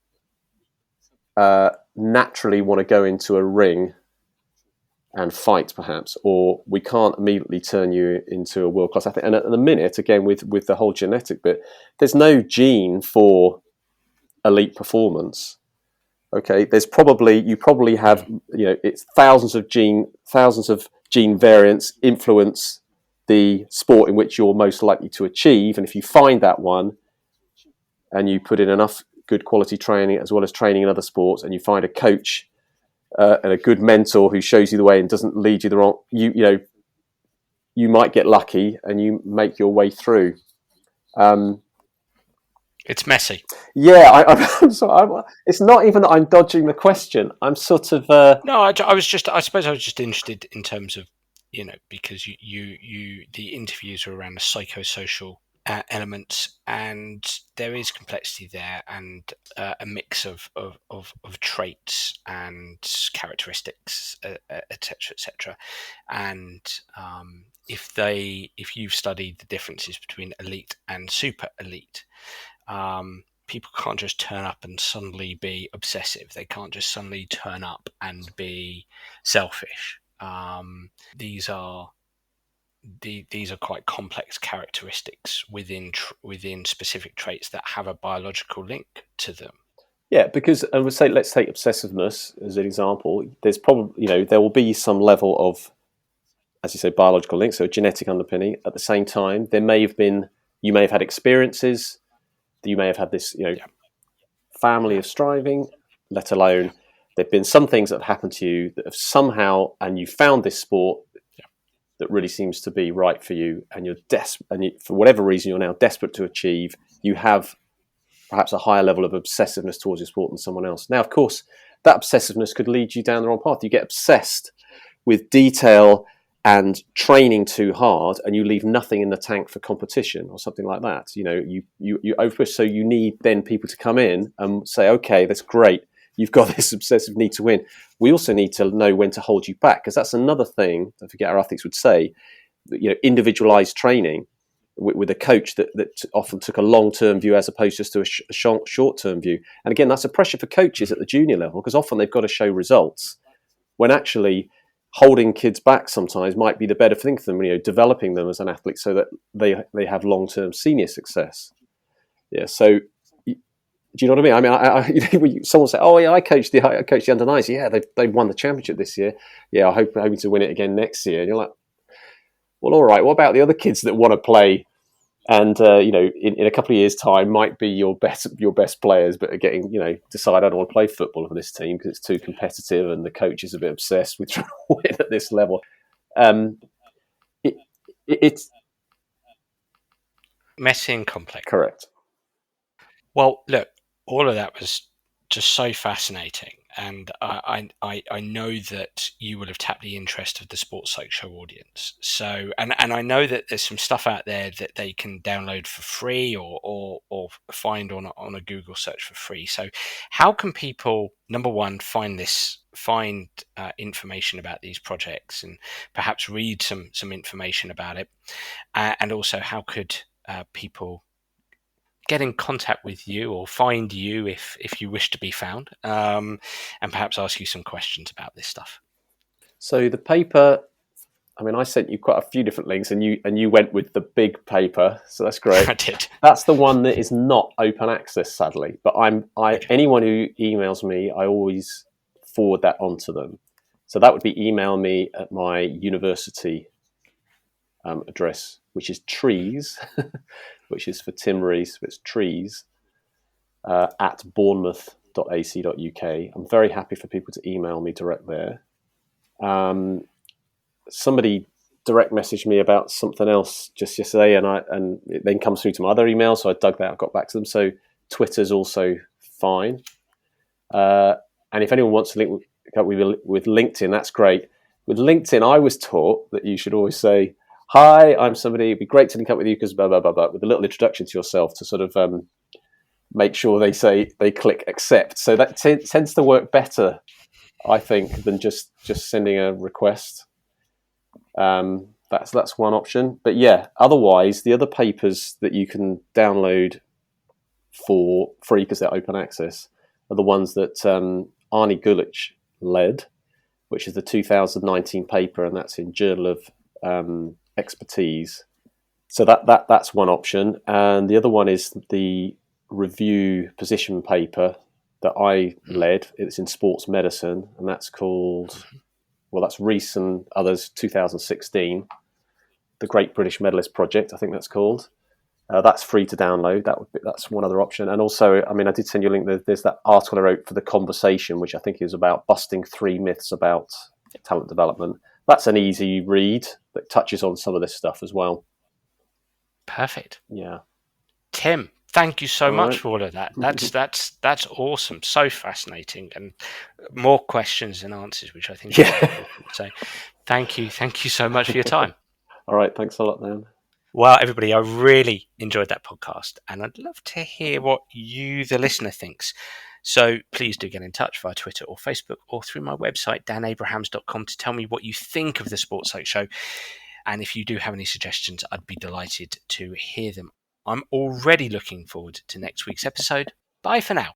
naturally want to go into a ring and fight, perhaps, or we can't immediately turn you into a world-class athlete. And at the minute, again, with the whole genetic bit, there's no gene for elite performance. Okay, you probably have, it's thousands of gene variants influence the sport in which you're most likely to achieve. And if you find that one and you put in enough good quality training as well as training in other sports, and you find a coach and a good mentor who shows you the way and doesn't lead you the wrong, you might get lucky and you make your way through. It's messy. Yeah, I'm sorry. It's not even that I'm dodging the question. I'm sort of. No, I suppose I was just interested in terms of, because the interviews are around the psychosocial elements, and there is complexity there, and a mix of traits and characteristics, etc., etc. And if you've studied the differences between elite and super elite, people can't just turn up and suddenly be obsessive. They can't just suddenly turn up and be selfish. These are quite complex characteristics within specific traits that have a biological link to them. Yeah, because let's take obsessiveness as an example. There's probably there will be some level of, as you say, biological link, so genetic underpinning. At the same time, you may have had experiences. You may have had this, family of striving, let alone there've been some things that have happened to you that have somehow, and you found this sport that really seems to be right for you, and for whatever reason, you're now desperate to achieve. You have perhaps a higher level of obsessiveness towards your sport than someone else. Now, of course, that obsessiveness could lead you down the wrong path. You get obsessed with detail and training too hard, and you leave nothing in the tank for competition or something like that. You overpush. So you need then people to come in and say, okay, that's great. You've got this obsessive need to win. We also need to know when to hold you back, because that's another thing, I forget our ethics would say, individualized training with a coach that often took a long-term view as opposed just to a short-term view. And again, that's a pressure for coaches at the junior level, because often they've got to show results when actually holding kids back sometimes might be the better thing for them, developing them as an athlete so that they have long-term senior success. Yeah. So do you know what I mean? I someone say, "Oh yeah, I coached the under-9s. Yeah, they won the championship this year. Yeah, hoping to win it again next year." And you're like, "Well, all right. What about the other kids that want to play? And in a couple of years' time, might be your best players, but are getting decide I don't want to play football for this team because it's too competitive, and the coach is a bit obsessed with trying to win at this level." It's messy and complex. Correct. Well, look, all of that was just so fascinating, and I know that you will have tapped the interest of the Sports Psych Show audience. So, and I know that there's some stuff out there that they can download for free or find on a Google search for free. So, how can people, number one, find information about these projects and perhaps read some information about it, and also how could people get in contact with you or find you if you wish to be found, and perhaps ask you some questions about this stuff? So the paper, I sent you quite a few different links, and you went with the big paper, so that's great. I did. That's the one that is not open access, sadly. But anyone who emails me, I always forward that on to them. So that would be email me at my university address, which is trees, which is for Tim Rees. It's trees at bournemouth.ac.uk. I'm very happy for people to email me direct there. Somebody direct messaged me about something else just yesterday, and it then comes through to my other email, so I dug that, I got back to them. So Twitter's also fine. And if anyone wants to link with LinkedIn, that's great. With LinkedIn, I was taught that you should always say, "Hi, I'm somebody. It'd be great to link up with you because blah, blah, blah, blah," with a little introduction to yourself to sort of make sure they click accept. So that tends to work better, I think, than just sending a request. That's one option. But yeah, otherwise, the other papers that you can download for free because they're open access are the ones that Arnie Gulich led, which is the 2019 paper, and that's in Journal of Expertise. So that's one option. And the other one is the review position paper that I led. It's in Sports Medicine, and that's called, that's Rees and others, 2016. the Great British Medalist Project, I think that's called. That's free to download. That's one other option. And also, I mean, I did send you a link. There's that article I wrote for The Conversation, which I think is about busting 3 myths about talent development. That's an easy read that touches on some of this stuff as well. Perfect. Yeah. Tim, thank you so All much right. for all of that. That's awesome. So fascinating, and more questions than answers, which I think is important. So thank you so much for your time. All right, thanks a lot, then. Well, everybody, I really enjoyed that podcast, and I'd love to hear what you, the listener, thinks. So please do get in touch via Twitter or Facebook or through my website, danabrahams.com, to tell me what you think of the Sports Psych Show. And if you do have any suggestions, I'd be delighted to hear them. I'm already looking forward to next week's episode. Bye for now.